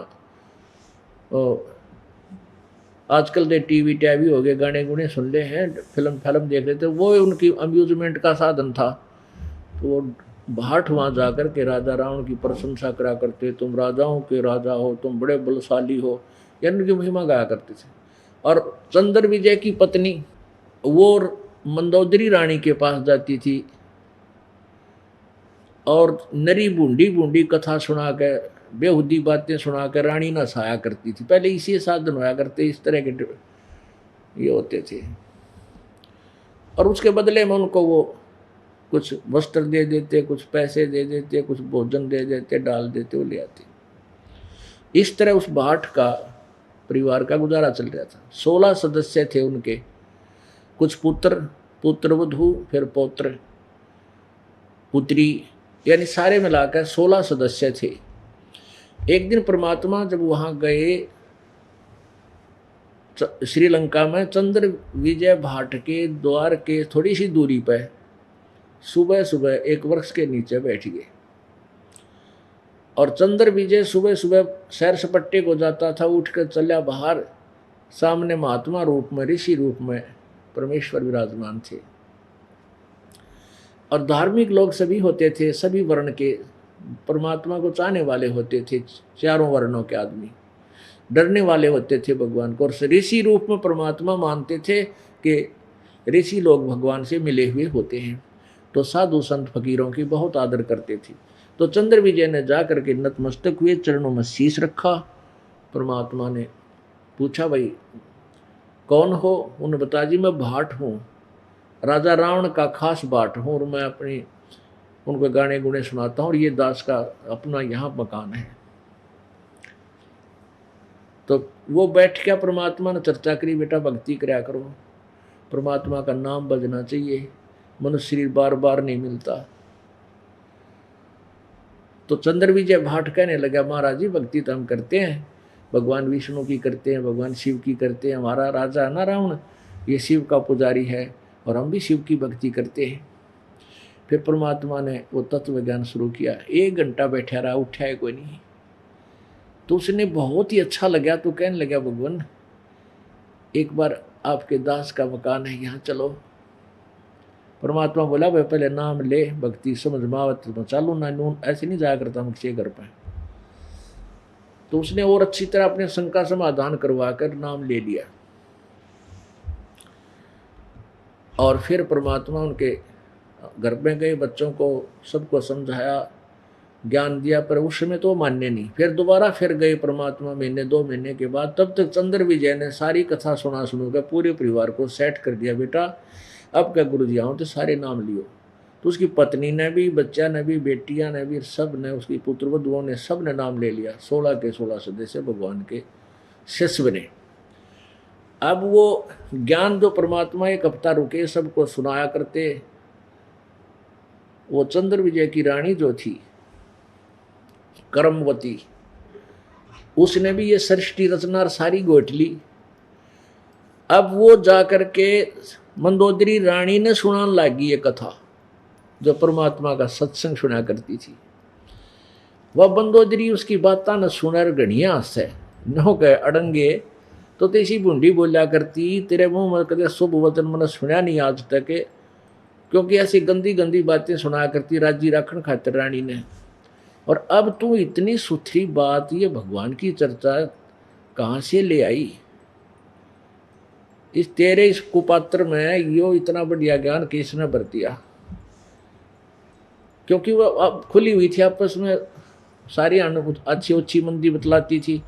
आजकल दे टीवी टैवी हो गए, गाने गुने सुन ले हैं, फिल्म फिल्म देख लेते, वो उनकी अम्यूजमेंट का साधन था। तो वो भाट वहाँ जाकर के राजा रावण की प्रशंसा करा करते, तुम राजाओं के राजा हो, तुम बड़े बलशाली हो, यानी उनकी महिमा गाया करते थे। और चंद्र विजय की पत्नी वो मंदोदरी रानी के पास जाती थी और नरी बूंदी बूंदी कथा सुना के, बेहुदी बातें सुना कर रानी न साया करती थी। पहले इसी साधन होया करते, इस तरह के ये होते थे। और उसके बदले में उनको वो कुछ वस्त्र दे देते, कुछ पैसे दे देते, कुछ भोजन दे देते, डाल देते, वो ले आते। इस तरह उस भाट का परिवार का गुजारा चल रहा था। 16 सदस्य थे उनके, कुछ पुत्र, पुत्रवधू, फिर पौत्र, पुत्री, यानी सारे मिलाकर 16 सदस्य थे। एक दिन परमात्मा जब वहां गए श्रीलंका में, चंद्र विजय भाट के द्वार के थोड़ी सी दूरी पर सुबह सुबह एक वृक्ष के नीचे बैठ गए। और चंद्र विजय सुबह सुबह सैर सपट्टे को जाता था, उठकर चला बाहर, सामने महात्मा रूप में, ऋषि रूप में परमेश्वर विराजमान थे। और धार्मिक लोग सभी होते थे, सभी वर्ण के, परमात्मा को चाहने वाले होते थे, चारों वर्णों के आदमी डरने वाले होते थे भगवान को। और ऋषि रूप में परमात्मा मानते थे कि ऋषि लोग भगवान से मिले हुए होते हैं, तो साधु संत फकीरों की बहुत आदर करते थे। तो चंद्र विजय ने जाकर के नतमस्तक हुए, चरणों में शीश रखा। परमात्मा ने पूछा, भाई कौन हो? उन्होंने बताया, जी मैं भाट हूँ, राजा रावण का खास भाट हूँ, और मैं अपनी उनको गाने गुने सुनाता हूँ, और ये दास का अपना यहाँ मकान है। तो वो बैठ के परमात्मा ने चर्चा करी, बेटा भक्ति कराया करो, परमात्मा का नाम बजना चाहिए, मनुष्य शरीर बार बार नहीं मिलता। तो चंद्र विजय भाट कहने लगा, महाराज जी भक्ति तो हम करते हैं, भगवान विष्णु की करते हैं, भगवान शिव की करते हैं, हमारा राजा है ना रावण, ये शिव का पुजारी है, और हम भी शिव की भक्ति करते हैं। फिर परमात्मा ने वो तत्व ज्ञान शुरू किया। 1 घंटा बैठा रहा, उठा है कोई नहीं। तो उसने बहुत ही अच्छा लगा, तो कहने लगा, भगवान एक बार आपके दास का मकान है, यहाँ चलो। परमात्मा बोला, भाई पहले नाम ले, भक्ति समझ मावत चालू ना, नून ऐसे नहीं जाया करता मुझसे घर पर। तो उसने और अच्छी तरह अपने शंका समाधान करवा कर नाम ले लिया। और फिर परमात्मा उनके घर में गए, बच्चों को सबको समझाया, ज्ञान दिया, पर उस समय तो मान्य नहीं। फिर दोबारा फिर गए परमात्मा, महीने 2 महीने के बाद। तब तक चंद्र विजय ने सारी कथा सुना कर पूरे परिवार को सेट कर दिया, बेटा अब क्या गुरु जी आओ तो सारे नाम लियो। तो उसकी पत्नी ने भी, बच्चा ने भी, बेटियां ने भी, सब ने, उसकी पुत्रवधुओं ने, सब ने नाम ले लिया। 16 के 16 सदस्य भगवान के शिष्य बने। अब वो ज्ञान जो परमात्मा 1 हफ्ता रुके सबको सुनाया करते, वो चंद्र विजय की रानी जो थी कर्मवती, उसने भी ये सृष्टि रचना सारी गोट ली। अब वो जाकर के मंदोदरी रानी ने सुनाने लगी ये कथा, जो परमात्मा का सत्संग सुना करती थी। वह मंदोदरी उसकी बात न सुनर घड़िया से न गए अड़ंगे, तो तेसी बूंदी बोलिया करती, तेरे मुंह में कदे शुभ वचन मैंने सुना नहीं आज तक, क्योंकि ऐसी गंदी गंदी बातें सुनाया करती राजी रखन खातिर रानी ने। और अब तू इतनी सुथरी बात, ये भगवान की चर्चा कहाँ से ले आई? इस तेरे इस कुपात्र में यो इतना बढ़िया ज्ञान किसने भर दिया? क्योंकि वह अब खुली हुई थी आपस में, सारी अच्छी अच्छी मंदी बतलाती थी,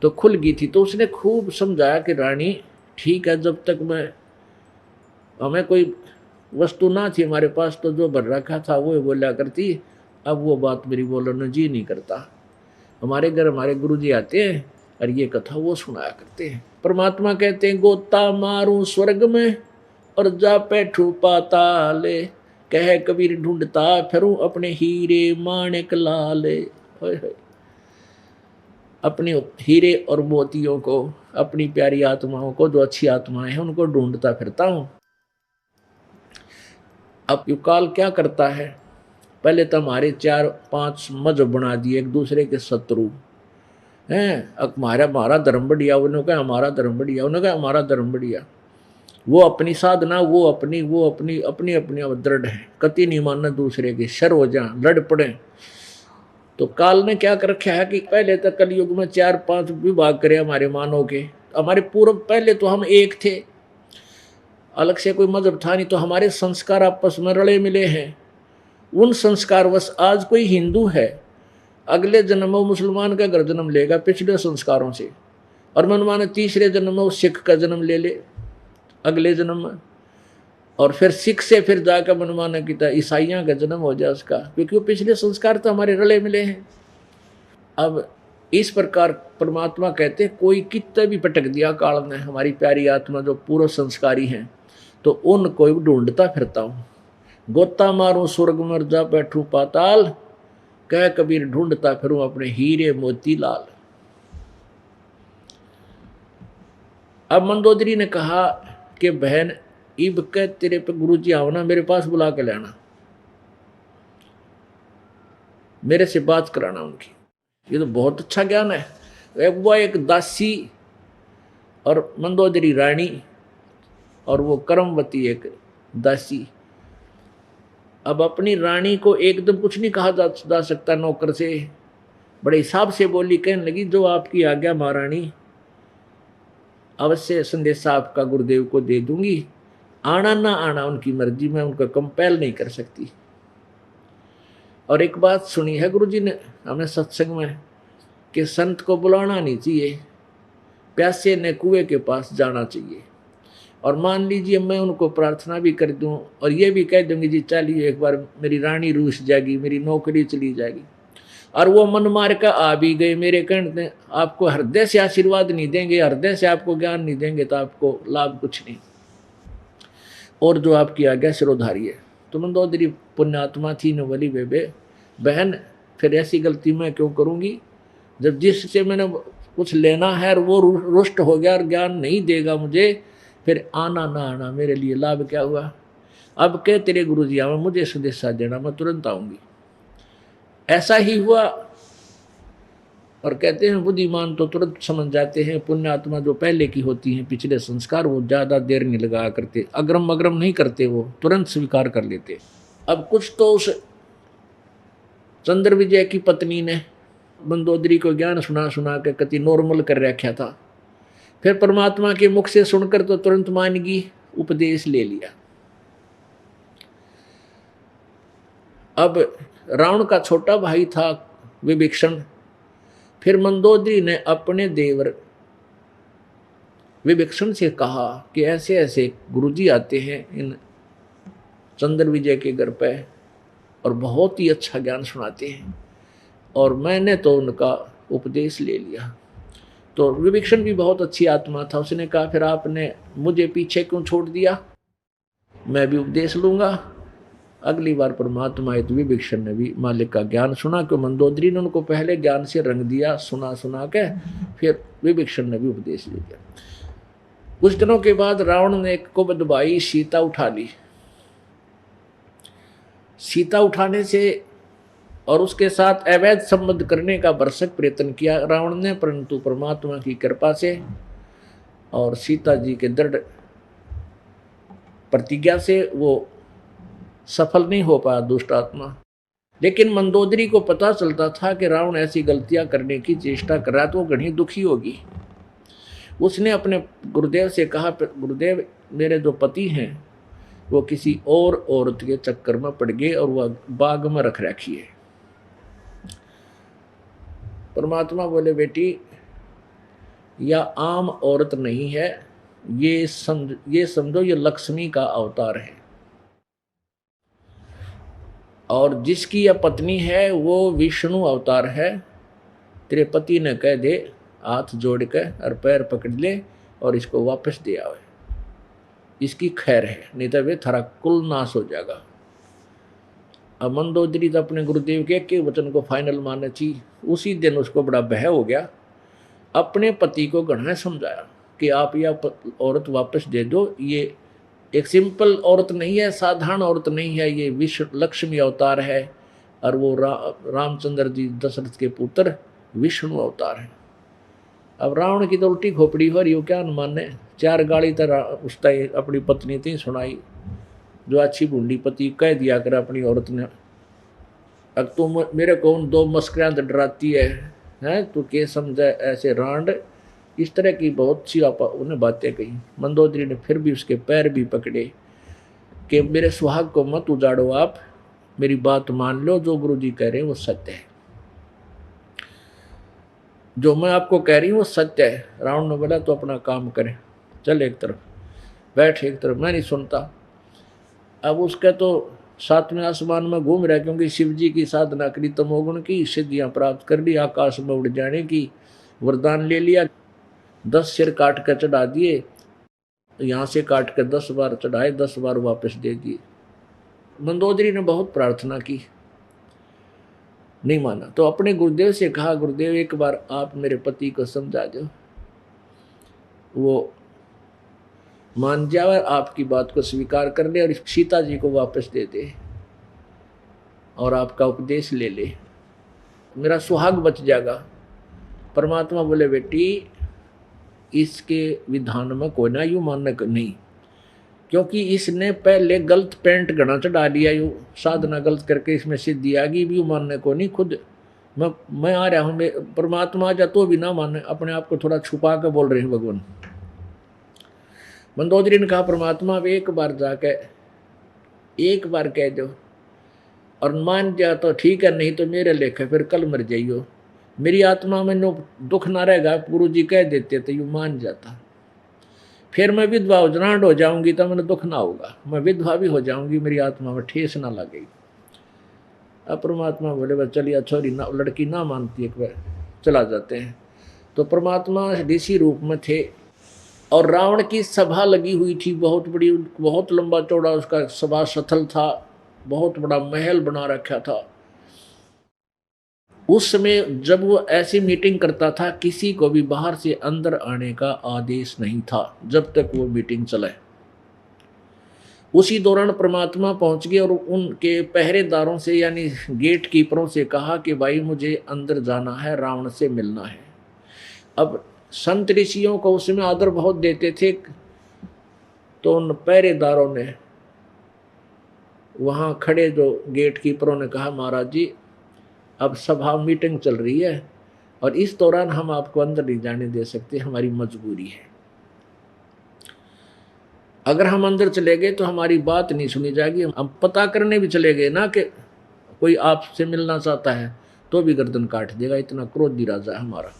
तो खुल गई थी। तो उसने खूब समझाया कि रानी ठीक है, जब तक मैं हमें कोई वस्तु ना थी हमारे पास, तो जो भर रखा था वो बोला करती, अब वो बात मेरी बोलने जी नहीं करता। हमारे घर हमारे गुरुजी आते हैं और ये कथा वो सुनाया करते हैं। परमात्मा कहते हैं, गोता मारूं स्वर्ग में और जा बैठूं पाताले, कह कबीर ढूंढता फिरूं अपने हीरे माणिक लाले। अपने हीरे और मोतियों को, अपनी प्यारी आत्माओं को, जो अच्छी आत्माएं हैं उनको ढूंढता फिरता हूं। अब युकाल क्या करता है, पहले तो हमारे 4-5 मजहब बना दिए, एक दूसरे के शत्रु। हैं, हमारा हमारा धर्म बढ़िया, उन्होंने कहा हमारा धर्म बढ़िया, उन्होंने कहा हमारा धर्म बढ़िया। वो अपनी साधना, वो अपनी अपनी अपनी दृढ़ है, कति नहीं मानना दूसरे की, शर हो जाए, लड़ पड़े। तो काल ने क्या कर रखा है कि पहले तक कलयुग में 4-5 विभाग करे हमारे मानव के। हमारे पूर्व पहले तो हम एक थे, अलग से कोई मजहब था नहीं, तो हमारे संस्कार आपस में रले मिले हैं। उन संस्कार बस आज कोई हिंदू है, अगले जन्म में मुसलमान का घर जन्म लेगा पिछले संस्कारों से, और मनमाने तीसरे जन्म में वो सिख का जन्म ले ले अगले जन्म में, और फिर सिख से फिर जाकर मनमाना की ईसाइयों का जन्म हो जाए उसका, क्योंकि वो पिछले संस्कार तो हमारे रले मिले हैं। अब इस प्रकार परमात्मा कहते कोई कितना भी पटक दिया काल ने हमारी प्यारी आत्मा जो पूर्व संस्कारी हैं, तो उनको ढूंढता फिरता हूँ। गोता मारूं स्वर्ग मर जा बैठूं पाताल, कह कबीर ढूंढता फिरूं अपने हीरे मोती लाल। अब मंदोदरी ने कहा कि बहन इब कह तेरे पे गुरु जी आओ ना, मेरे पास बुला के लाना, मेरे से बात कराना उनकी। ये तो बहुत अच्छा ज्ञान है। वो एक दासी और मंदोदरी रानी, और वो कर्मवती एक दासी। अब अपनी रानी को एकदम कुछ नहीं कहा जा सकता नौकर से, बड़े हिसाब से बोली, कहने लगी जो आपकी आज्ञा महारानी, अवश्य संदेशा आपका गुरुदेव को दे दूंगी, आना ना आना उनकी मर्जी, मैं उनका कंपेल नहीं कर सकती। और एक बात सुनी है गुरुजी ने हमें सत्संग में कि संत को बुलाना नहीं चाहिए, प्यासे ने कुएं के पास जाना चाहिए। और मान लीजिए मैं उनको प्रार्थना भी कर दूं और ये भी कह दूंगी जी चलिए एक बार मेरी रानी रूस जाएगी, मेरी नौकरी चली जाएगी, और वो मन मार कर आ भी गए, मेरे कहने आपको हृदय से आशीर्वाद नहीं देंगे, हृदय से आपको ज्ञान नहीं देंगे, तो आपको लाभ कुछ नहीं, और जो आपकी आज्ञा सिरोधारी है। तो मंदोदरी पुण्यात्मा थी, नवली बेबे बहन, फिर ऐसी गलती मैं क्यों करूंगी, जब जिससे मैंने कुछ लेना है और वो रुष्ट हो गया और ज्ञान नहीं देगा मुझे, फिर आना ना आना मेरे लिए लाभ क्या हुआ। अब कह तेरे गुरु जी आवा, मुझे संदेशा देना, मैं तुरंत आऊंगी। ऐसा ही हुआ। और कहते हैं बुद्धिमान तो तुरंत समझ जाते हैं, पुण्यात्मा जो पहले की होती हैं पिछले संस्कार, वो ज़्यादा देर नहीं लगा करते, अग्रम अग्रम नहीं करते, वो तुरंत स्वीकार कर लेते। अब कुछ तो उस चंद्र विजय की पत्नी ने मंदोदरी को ज्ञान सुना सुना के कति नॉर्मल कर रखा था, फिर परमात्मा के मुख से सुनकर तो तुरंत मान गई, उपदेश ले लिया। अब रावण का छोटा भाई था विभीषण, फिर मंदोदरी ने अपने देवर विभीषण से कहा कि ऐसे ऐसे गुरुजी आते हैं इन चंद्र विजय के घर पे और बहुत ही अच्छा ज्ञान सुनाते हैं, और मैंने तो उनका उपदेश ले लिया। तो विभीषण भी बहुत अच्छी आत्मा था, उसने कहा फिर आपने मुझे पीछे क्यों छोड़ दिया, मैं भी उपदेश लूंगा। अगली बार परमात्मा आए तो विभीषण ने भी मालिक का ज्ञान सुना, क्यों मंदोदरी ने उनको पहले ज्ञान से रंग दिया, सुना सुना के फिर विभीषण ने भी उपदेश ले दिया। कुछ दिनों के बाद रावण ने एक को बदबाई सीता उठा ली। सीता उठाने से और उसके साथ अवैध संबंध करने का भरसक प्रयत्न किया रावण ने, परंतु परमात्मा की कृपा से और सीता जी के दृढ़ प्रतिज्ञा से वो सफल नहीं हो पाया दुष्ट आत्मा। लेकिन मंदोदरी को पता चलता था कि रावण ऐसी गलतियां करने की चेष्टा कर रहा, तो वो घनी दुखी होगी। उसने अपने गुरुदेव से कहा, गुरुदेव मेरे जो पति हैं वो किसी और औरत के चक्कर में पड़ गए और वह बाग में रख रखी है। परमात्मा बोले बेटी यह आम औरत नहीं है, ये समझो ये लक्ष्मी का अवतार है, और जिसकी यह पत्नी है वो विष्णु अवतार है। तेरे पति ने कह दे हाथ जोड़ के और पैर पकड़ ले और इसको वापस दे आवे, इसकी खैर है, नहीं तो वे थारा कुल नाश हो जाएगा। अब मंदोदरी तो अपने गुरुदेव के वचन को फाइनल मानना चाहिए। उसी दिन उसको बड़ा भय हो गया, अपने पति को घना समझाया कि आप यह औरत वापस दे दो, ये एक सिंपल औरत नहीं है, साधारण औरत नहीं है, ये विश्व लक्ष्मी अवतार है, और वो रामचंद्र जी दशरथ के पुत्र विष्णु अवतार है। अब रावण की तो उल्टी खोपड़ी हो रही हो, क्या न माने। 4 गाली तरह उसका अपनी पत्नी थी सुनाई, जो अच्छी बूंदी पति कह दिया कर अपनी औरत ने, अब तुम मेरे को उन 2 मस्करां डराती है, हैं तू के समझे ऐसे रांड। इस तरह की बहुत सी उन्हें बातें कही। मंदोदरी ने फिर भी उसके पैर भी पकड़े कि मेरे सुहाग को मत उजाड़ो आप, मेरी बात मान लो, जो गुरु जी कह रहे हैं वो सत्य है, जो मैं आपको कह रही हूँ वो सत्य है। रावण ने बोला तो अपना काम करे, चल एक तरफ बैठ, एक तरफ, मैं नहीं सुनता। अब उसका तो 7वें आसमान में घूम रहा है, क्योंकि शिव जी की साधना करी, तमोगुण की सिद्धियां प्राप्त कर ली, आकाश में उड़ जाने की वरदान ले लिया, 10 सिर काट कर चढ़ा दिए, यहाँ से काट कर 10 बार चढ़ाए, 10 बार वापस दे दिए। मंदोदरी ने बहुत प्रार्थना की, नहीं माना, तो अपने गुरुदेव से कहा, गुरुदेव एक बार आप मेरे पति को समझा दो, वो मान जाए, आपकी बात को स्वीकार कर ले और सीता जी को वापस दे दे और आपका उपदेश ले ले, मेरा सुहाग बच जाएगा। परमात्मा बोले, बेटी इसके विधान में कोई ना यूँ मानने को नहीं, क्योंकि इसने पहले गलत पेंट गणा चढ़ा लिया, यूँ साधना गलत करके इसमें सिद्धि आ गई, भी यूँ मानने को नहीं। खुद मैं आ रहा हूँ, परमात्मा आ जा तो भी ना माने, अपने आप को थोड़ा छुपा के बोल रहे हैं भगवान। मंदोदरी ने कहा, परमात्मा अब एक बार जाके एक बार कह दो, और मान जा तो ठीक है, नहीं तो मेरे लेखे फिर कल मर जाइयो, मेरी आत्मा में नो दुख ना रहेगा। गुरु जी कह देते तो यूँ मान जाता, फिर मैं विधवा उजरांड हो जाऊंगी तो मैंने दुख ना होगा, मैं विधवा भी हो जाऊंगी, मेरी आत्मा में ठेस ना लगेगी। अब परमात्मा बोले, बस चलिए, छोरी ना, लड़की ना मानती है, चला जाते हैं। तो परमात्मा ऋषि रूप में थे, और रावण की सभा लगी हुई थी, बहुत बड़ी, बहुत लंबा चौड़ा उसका सभा स्थल था, बहुत बड़ा महल बना रखा था। उस समय जब वो ऐसी मीटिंग करता था, किसी को भी बाहर से अंदर आने का आदेश नहीं था जब तक वो मीटिंग चले। उसी दौरान परमात्मा पहुंच गए और उनके पहरेदारों से यानी गेट कीपरों से कहा कि भाई मुझे अंदर जाना है, रावण से मिलना है। अब संत ऋषियों को उसमें आदर बहुत देते थे, तो उन पहरेदारों ने, वहाँ खड़े जो गेट कीपरों ने कहा, महाराज जी अब सभा मीटिंग चल रही है और इस दौरान हम आपको अंदर नहीं जाने दे सकते, हमारी मजबूरी है, अगर हम अंदर चले गए तो हमारी बात नहीं सुनी जाएगी, हम पता करने भी चले गए ना कि कोई आपसे मिलना चाहता है तो भी गर्दन काट देगा, इतना क्रोधी राजा है हमारा,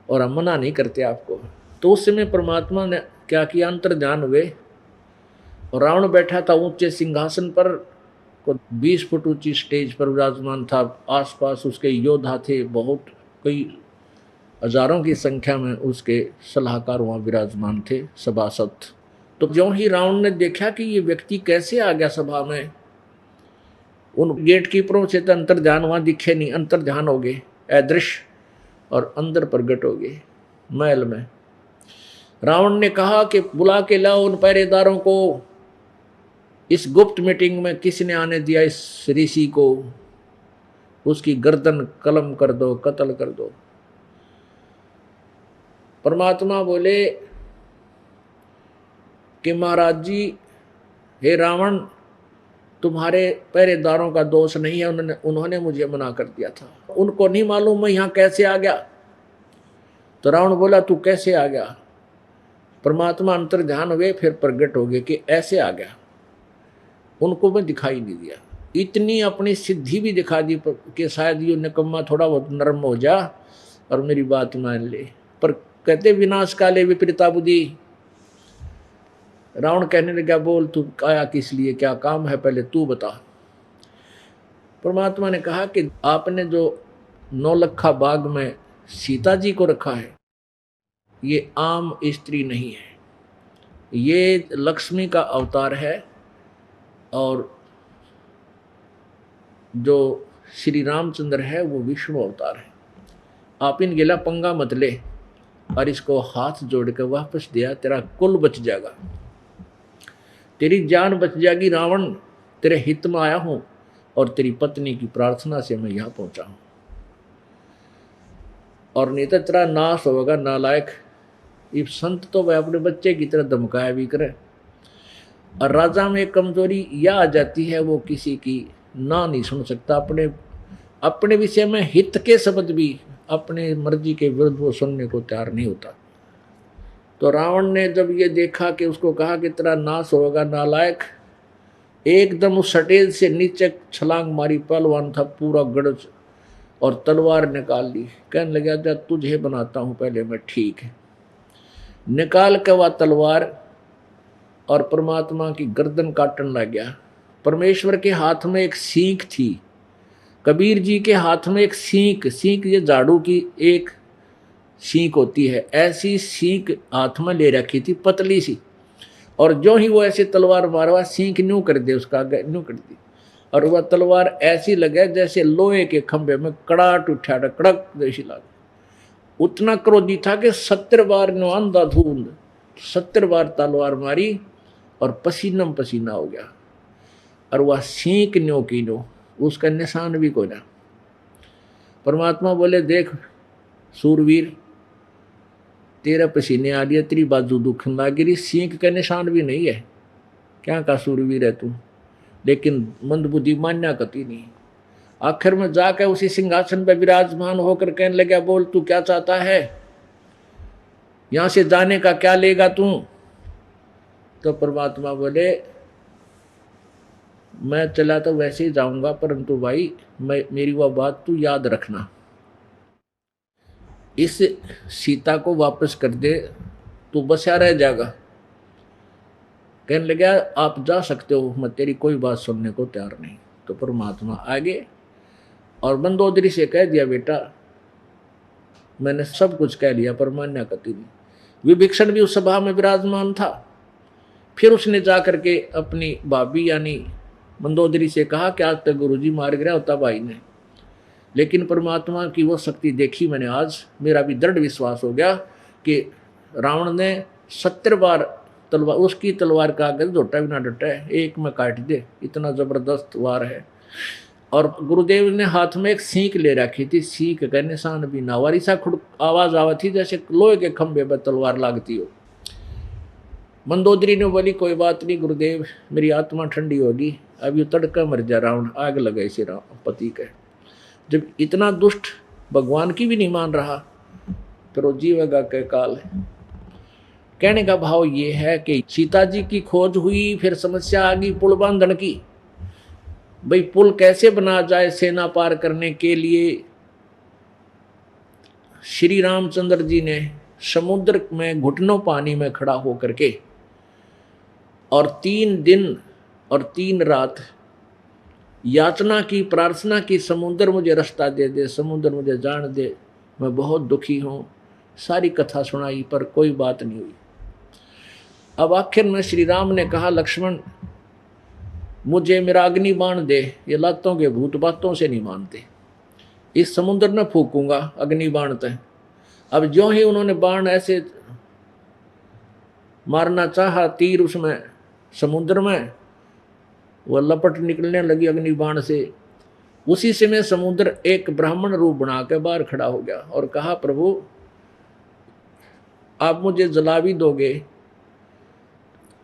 और हम मना नहीं करते आपको। तो उस समय परमात्मा ने क्या किया, अंतर ध्यान हुए, और रावण बैठा था ऊंचे सिंहासन पर, को 20 फुट ऊंची स्टेज पर विराजमान था, आसपास उसके योद्धा थे, बहुत कई हजारों की संख्या में उसके सलाहकार वहाँ विराजमान थे, सभासद। तो ज्यों ही रावण ने देखा कि ये व्यक्ति कैसे आ गया सभा में, उन गेट कीपरों से तो अंतर ध्यान वहाँ दिखे नहीं, अंतर ध्यान हो गए अदृश्य और अंदर प्रगट हो गए महल में। रावण ने कहा कि बुला के लाओ उन पहरेदारों को, इस गुप्त मीटिंग में किसने आने दिया इस ऋषि को, उसकी गर्दन कलम कर दो, कत्ल कर दो। परमात्मा बोले कि महाराज जी, हे रावण, तुम्हारे पहरेदारों का दोष नहीं है, उन्होंने मुझे मना कर दिया था, उनको नहीं मालूम मैं यहाँ कैसे आ गया। तो रावण बोला, तू कैसे आ गया? परमात्मा अंतर ध्यान हुए, फिर प्रगट हो गए कि ऐसे आ गया, उनको मैं दिखाई नहीं दिया, इतनी अपनी सिद्धि भी दिखा दी कि शायद ये निकम्मा थोड़ा बहुत नरम हो जा और मेरी बात मान ले। पर कहते विनाश काले विपरीता बुद्धि। रावण कहने लगा, बोल तू आया किस लिए, क्या काम है, पहले तू बता। परमात्मा ने कहा कि आपने जो 9 बाग में सीता जी को रखा है, ये आम स्त्री नहीं है, ये लक्ष्मी का अवतार है, और जो श्री रामचंद्र है वो विष्णु अवतार है। आप इन गिला पंगा मत ले और इसको हाथ जोड़ कर वापस दिया, तेरा कुल बच जाएगा, तेरी जान बच जाएगी। रावण, तेरे हित में आया हूं और तेरी पत्नी की प्रार्थना से मैं यहां पहुंचा हूं। और नहीं तो तेरा नाश होगा नालायक। ये संत तो वह अपने बच्चे की तरह धमकाया भी करे। और राजा में कमजोरी यह आ जाती है, वो किसी की ना नहीं सुन सकता, अपने अपने विषय में हित के शब्द भी अपने मर्जी के विरुद्ध वो सुनने को तैयार नहीं होता। तो रावण ने जब ये देखा कि उसको कहा कि तेरा नाश होगा नालायक, एकदम उस सटेज से नीचे छलांग मारी। पहलवान था पूरा गड़ज, और तलवार निकाल ली। कहने लगा जा तुझे बनाता हूं पहले मैं, ठीक है। निकाल के वह तलवार और परमात्मा की गर्दन काटने लग गया। परमेश्वर के हाथ में एक सींक थी, कबीर जी के हाथ में एक सींक, सींक ये झाड़ू की एक सींक होती है, ऐसी सींक हाथ में ले रखी थी पतली सी। और जो ही वो ऐसे तलवार मारवा, सींक न्यू कर दे, उसका न्यू कर दी, और वह तलवार ऐसी लगे जैसे लोहे के खंभे में कड़ाट उठा, कड़क जैसी लग। उतना क्रोधी था कि 70 बार नो अंधाधुंध 70 बार तलवार मारी और पसीनम पसीना हो गया। और वह सींक न्यो की नो, उसका निशान भी कोई ना। परमात्मा बोले देख सूरवीर, तेरा पसीने आ रही है, तेरी बाजू दुखन लग रही, सींक का निशान भी नहीं है, क्या का सूरवीर है तू। लेकिन मंदबुद्धि मान्या कती नहीं। आखिर में जाकर उसी सिंहासन पर विराजमान होकर कहने लगा, बोल तू क्या चाहता है, यहां से जाने का क्या लेगा तू। तो परमात्मा बोले मैं चला तो वैसे ही जाऊंगा, परंतु भाई मेरी वह बात तू याद रखना, इस सीता को वापस कर दे, तू बसा रह जाएगा। कहने लगा आप जा सकते हो, मैं तेरी कोई बात सुनने को तैयार नहीं। तो परमात्मा आगे और मंदोदरी से कह दिया, बेटा मैंने सब कुछ कह लिया, पर मान्या कती नहीं। विभीषण भी उस सभा में विराजमान था। फिर उसने जाकर के अपनी भाभी यानी मंदोदरी से कहा कि आज तक गुरुजी मार गया होता भाई ने, लेकिन परमात्मा की वो शक्ति देखी मैंने आज, मेरा भी दृढ़ विश्वास हो गया कि रावण ने 70 बार तलवार, उसकी तलवार का आगे झोटा भी ना डटा है, एक में काट दे, इतना जबरदस्त वार है। और गुरुदेव ने हाथ में एक सींक ले रखी थी, सींक का निशान भी ना, वारी सा खुड़ आवाज आवा थी जैसे लोहे के खंभे पर तलवार लागती हो। मंदोदरी ने बोली कोई बात नहीं गुरुदेव, मेरी आत्मा ठंडी होगी, अब ये तड़का मर जा रावण, आग लगा इसे राम पति के। जब इतना दुष्ट भगवान की भी नहीं मान रहा, फिर वो जीवेगा के काल है। कहने का भाव ये है कि सीता जी की खोज हुई, फिर समस्या आ गई पुल बांधन की। भाई पुल कैसे बना जाए सेना पार करने के लिए। श्री रामचंद्र जी ने समुद्र में घुटनों पानी में खड़ा होकर के और 3 दिन और 3 रात याचना की, प्रार्थना की, समुद्र मुझे रास्ता दे दे, समुद्र मुझे जान दे, मैं बहुत दुखी हूँ। सारी कथा सुनाई पर कोई बात नहीं हुई। अब आखिर में श्री राम ने कहा लक्ष्मण मुझे मेरा अग्नि बाण दे, ये लातों के भूत बातों से नहीं मानते, इस समुद्र में फूकूंगा अग्नि बाण तय। अब जो ही उन्होंने बाण ऐसे मारना चाहा, तीर उसमें समुद्र में, वह लपट निकलने लगी अग्नि बाण से। उसी समय समुद्र एक ब्राह्मण रूप बना के बाहर खड़ा हो गया और कहा प्रभु आप मुझे जला भी दोगे,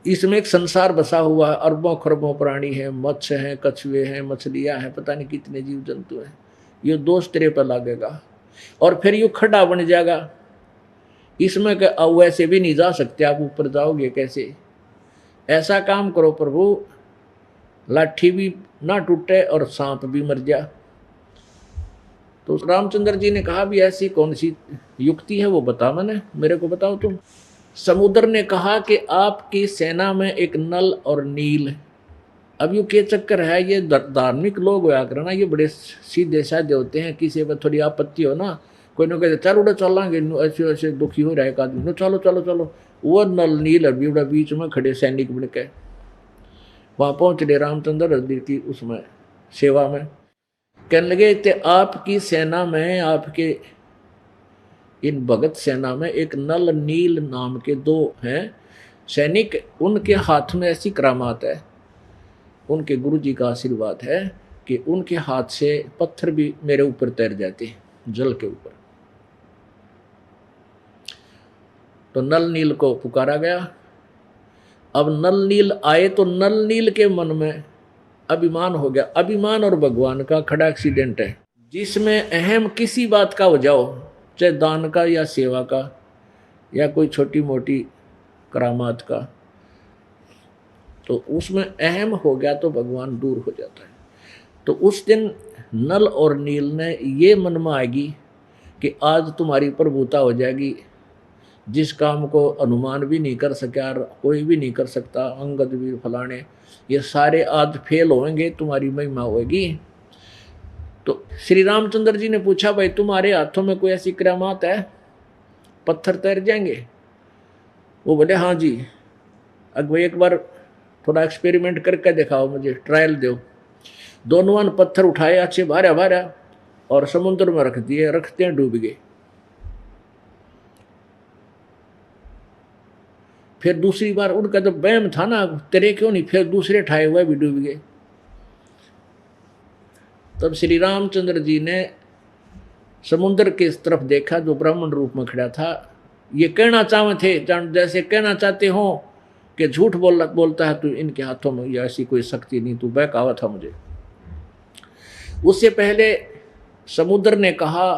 इसमें एक संसार बसा हुआ है, अरबों खरबों प्राणी है, मत्स्य हैं, कछुए हैं, मछलियां हैं, पता नहीं कितने जीव जंतु हैं, ये दोष तेरे पर लगेगा और फिर यू खड्डा बन जाएगा, इसमें वैसे भी नहीं जा सकते, आप ऊपर जाओगे कैसे। ऐसा काम करो प्रभु लाठी भी ना टूटे और सांप भी मर जा। तो रामचंद्र जी ने कहा भी ऐसी कौन सी युक्ति है वो बता, मैंने मेरे को बताओ तुम। समुद्र ने कहा कि आपकी सेना में एक नल और नील। अब यू के चक्कर है, ये धार्मिक लोग होया करना, ये बड़े सीधे साधे होते हैं, किसी पर थोड़ी आपत्ति हो ना, कोई ना कहते चल उड़े चलेंगे, ऐसे ऐसे दुखी हो रहा है एक आदमी, चलो चलो चलो, वो नल नील अभी उड़ा बीच में खड़े सैनिक बन के वहां पहुंच रहे रामचंद्र हृदय की उसमें सेवा में। कहने लगे थे आपकी सेना में, आपके इन भगत सेना में एक नल नील नाम के 2 हैं सैनिक, उनके हाथ में ऐसी करामात है, उनके गुरु जी का आशीर्वाद है कि उनके हाथ से पत्थर भी मेरे ऊपर तैर जाते हैं जल के ऊपर। तो नल नील को पुकारा गया। अब नल नील आए तो नल नील के मन में अभिमान हो गया। अभिमान और भगवान का खड़ा एक्सीडेंट है, जिसमें अहम किसी बात का हो जाओ, चाहे दान का या सेवा का या कोई छोटी मोटी करामात का, तो उसमें अहम हो गया तो भगवान दूर हो जाता है। तो उस दिन नल और नील ने ये मन में आएगी कि आज तुम्हारी प्रभुता हो जाएगी, जिस काम को अनुमान भी नहीं कर सका, कोई भी नहीं कर सकता, अंगद भी फलाने, ये सारे आज फेल होंगे, तुम्हारी महिमा होगी। तो श्री रामचंद्र जी ने पूछा, भाई तुम्हारे हाथों में कोई ऐसी करामात है, पत्थर तैर जाएंगे? वो बोले हाँ जी। अब एक बार थोड़ा एक्सपेरिमेंट करके दिखाओ, मुझे ट्रायल दो। दोनों पत्थर उठाए अच्छे भारा भारा और समुद्र में रख दिए, रखते हैं डूब गए। फिर दूसरी बार उनका तो वहम था ना, तेरे क्यों नहीं, फिर दूसरे ठाए हुए भी डूब गए। तब श्री रामचंद्र जी ने समुद्र के तरफ देखा जो ब्राह्मण रूप में खड़ा था। ये कहना चाहते थे, जैसे कहना चाहते हो कि झूठ बोलता है तू, इनके हाथों में या ऐसी कोई शक्ति नहीं, तू बहकावा था मुझे। उससे पहले समुद्र ने कहा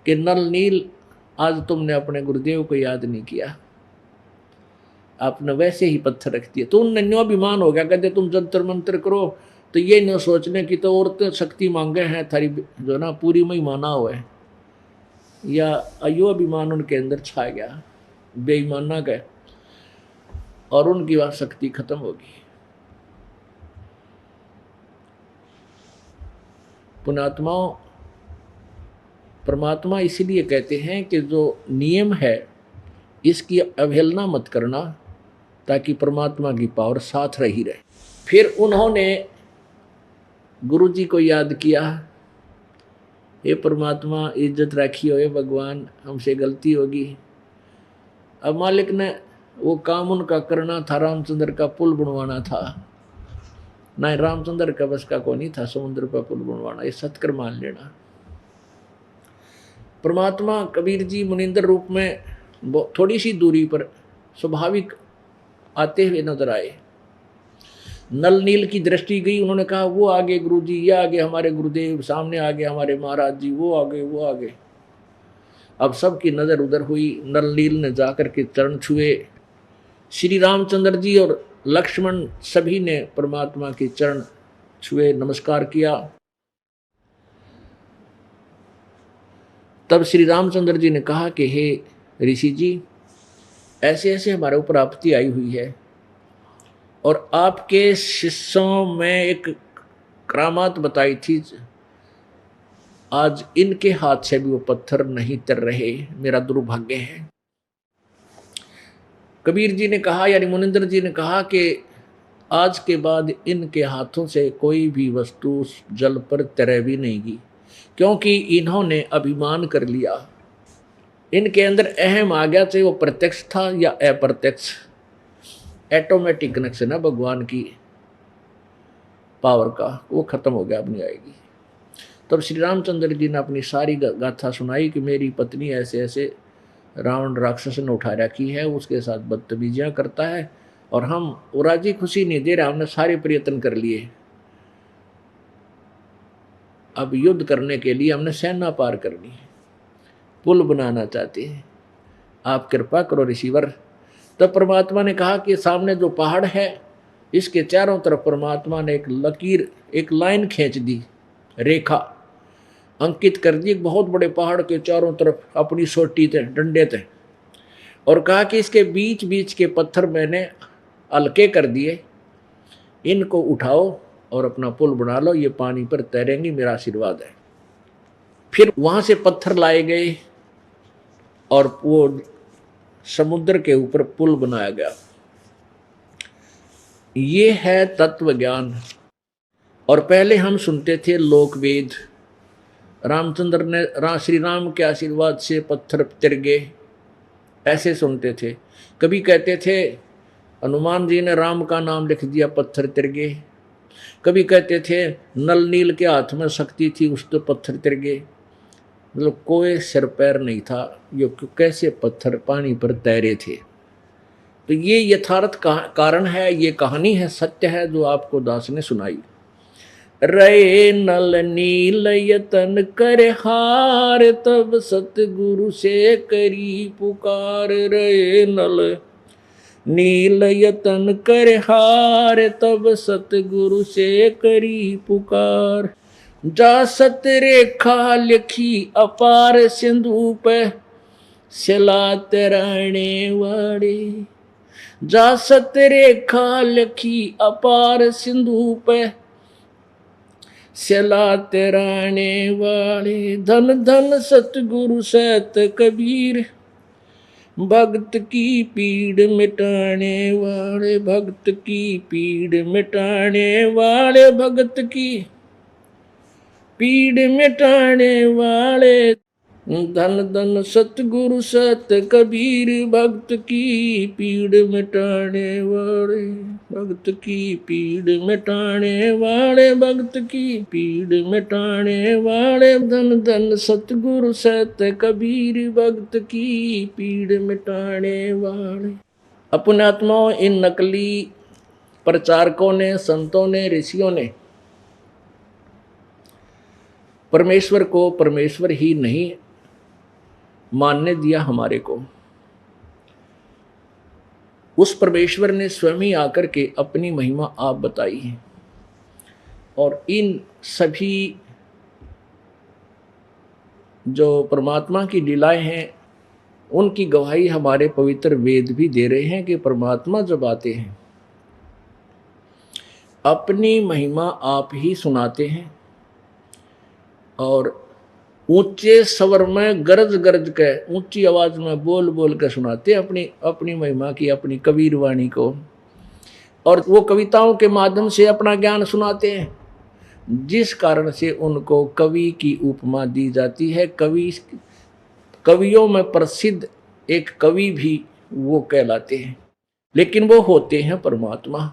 कि नल नील, आज तुमने अपने गुरुदेव को याद नहीं किया, आपने वैसे ही पत्थर रख दिए। तो उनने न्यो अभिमान हो गया, कहते तुम जंतर मंत्र करो तो ये न सोचने की तो औरतें शक्ति मांगे हैं थारी जो ना पूरी महिमा ना हो, या अयो अभिमान उनके अंदर छा गया, बेईमाना गए और उनकी वह शक्ति खत्म होगी। पुण्यात्माओं, परमात्मा इसीलिए कहते हैं कि जो नियम है इसकी अवहेलना मत करना, ताकि परमात्मा की पावर साथ रही रहे। फिर उन्होंने गुरु जी को याद किया, हे परमात्मा इज्जत रखियो, हे भगवान हमसे गलती होगी। अब मालिक ने वो काम उनका करना था, रामचंद्र का पुल बनवाना था, ना रामचंद्र का बस का को नहीं था समुद्र पर पुल बनवाना, ये सत्कर मान लेना। परमात्मा कबीर जी मुनिंदर रूप में थोड़ी सी दूरी पर स्वाभाविक आते हुए नजर आए। नल नील की दृष्टि गई, उन्होंने कहा वो आगे गुरु जी, ये आगे हमारे गुरुदेव, सामने आगे हमारे महाराज जी, वो आगे वो आगे। अब सबकी नजर उधर हुई। नल नील ने जाकर के चरण छुए। श्री रामचंद्र जी और लक्ष्मण सभी ने परमात्मा के चरण छुए, नमस्कार किया। तब श्री रामचंद्र जी ने कहा कि हे ऋषि जी, ऐसे ऐसे हमारे ऊपर आपत्ति आई हुई है, और आपके शिष्यों में एक करामात बताई थी, आज इनके हाथ से भी वो पत्थर नहीं तर रहे, मेरा दुर्भाग्य है। कबीर जी ने कहा, यानी मुनिंदर जी ने कहा कि आज के बाद इनके हाथों से कोई भी वस्तु जल पर तैर भी नहीं, क्योंकि इन्होंने अभिमान कर लिया, इनके अंदर अहम आ गया, चाहे वो प्रत्यक्ष था या अप्रत्यक्ष। ऑटोमेटिक कनेक्शन है भगवान की पावर का, वो खत्म हो गया, अब नहीं आएगी। तब श्री रामचंद्र जी ने अपनी सारी गाथा सुनाई कि मेरी पत्नी ऐसे ऐसे रावण राक्षस ने उठा रखी है, उसके साथ बदतमीजियाँ करता है, और हम वो राजी खुशी नहीं दे रहे, हमने सारे प्रयत्न कर लिए, अब युद्ध करने के लिए हमने सेना पार करनी है, पुल बनाना चाहते हैं, आप कृपा करो ऋषिवर। तब परमात्मा ने कहा कि सामने जो पहाड़ है इसके चारों तरफ परमात्मा ने एक लकीर, एक लाइन खींच दी, रेखा अंकित कर दी, एक बहुत बड़े पहाड़ के चारों तरफ अपनी सोटी थे, डंडे थे, और कहा कि इसके बीच बीच के पत्थर मैंने हल्के कर दिए, इनको उठाओ और अपना पुल बना लो, ये पानी पर तैरेंगी, मेरा आशीर्वाद है। फिर वहां से पत्थर लाए गए और वो समुद्र के ऊपर पुल बनाया गया। ये है तत्व ज्ञान। और पहले हम सुनते थे लोक वेद, रामचंद्र ने श्री राम के आशीर्वाद से पत्थर तिर गए, ऐसे सुनते थे। कभी कहते थे हनुमान जी ने राम का नाम लिख दिया, पत्थर तिर गए। कभी कहते थे नल नील के हाथ में शक्ति थी, उस तो पत्थर तिर गए। मतलब कोई सिर पैर नहीं था, ये कैसे पत्थर पानी पर तैरे थे। तो ये यथार्थ कारण है, ये कहानी है, सत्य है जो आपको दास ने सुनाई। रे नल नील यतन कर हार, तब सतगुरु से करी पुकार। रे नल नील यतन कर हार, तब सतगुरु से करी पुकार। जा सत रेखा लिखी अपार सिंधु पे, सिला तराने वाड़े। जा सत रेखा लिखी अपार सिंधु पे, सिला तराने वाले। धन धन सतगुरु सत कबीर, भक्त की पीड़ मिटाने वाले। भक्त की पीड़ मिटाने वाले, भक्त की पीड़ मिटाने वाले। धन धन सतगुरु सत कबीर, भक्त की पीड़ मिटाने वाले। भक्त की पीड़ मिटाने वाले, भक्त की पीड़ मिटाने वाले। धन धन सतगुरु सत कबीर, भक्त की पीड़ मिटाने वाले। अपने आत्माओं, इन नकली प्रचारकों ने, संतों ने, ऋषियों ने परमेश्वर को परमेश्वर ही नहीं मानने दिया हमारे को। उस परमेश्वर ने स्वयं ही आकर के अपनी महिमा आप बताई है। और इन सभी जो परमात्मा की लीलाएं हैं, उनकी गवाही हमारे पवित्र वेद भी दे रहे हैं कि परमात्मा जब आते हैं अपनी महिमा आप ही सुनाते हैं और ऊंचे स्वर में गरज गरज के, ऊंची आवाज में बोल बोल के सुनाते अपनी अपनी महिमा की, अपनी कबीर वाणी को। और वो कविताओं के माध्यम से अपना ज्ञान सुनाते हैं, जिस कारण से उनको कवि की उपमा दी जाती है। कवियों में प्रसिद्ध एक कवि भी वो कहलाते हैं, लेकिन वो होते हैं परमात्मा।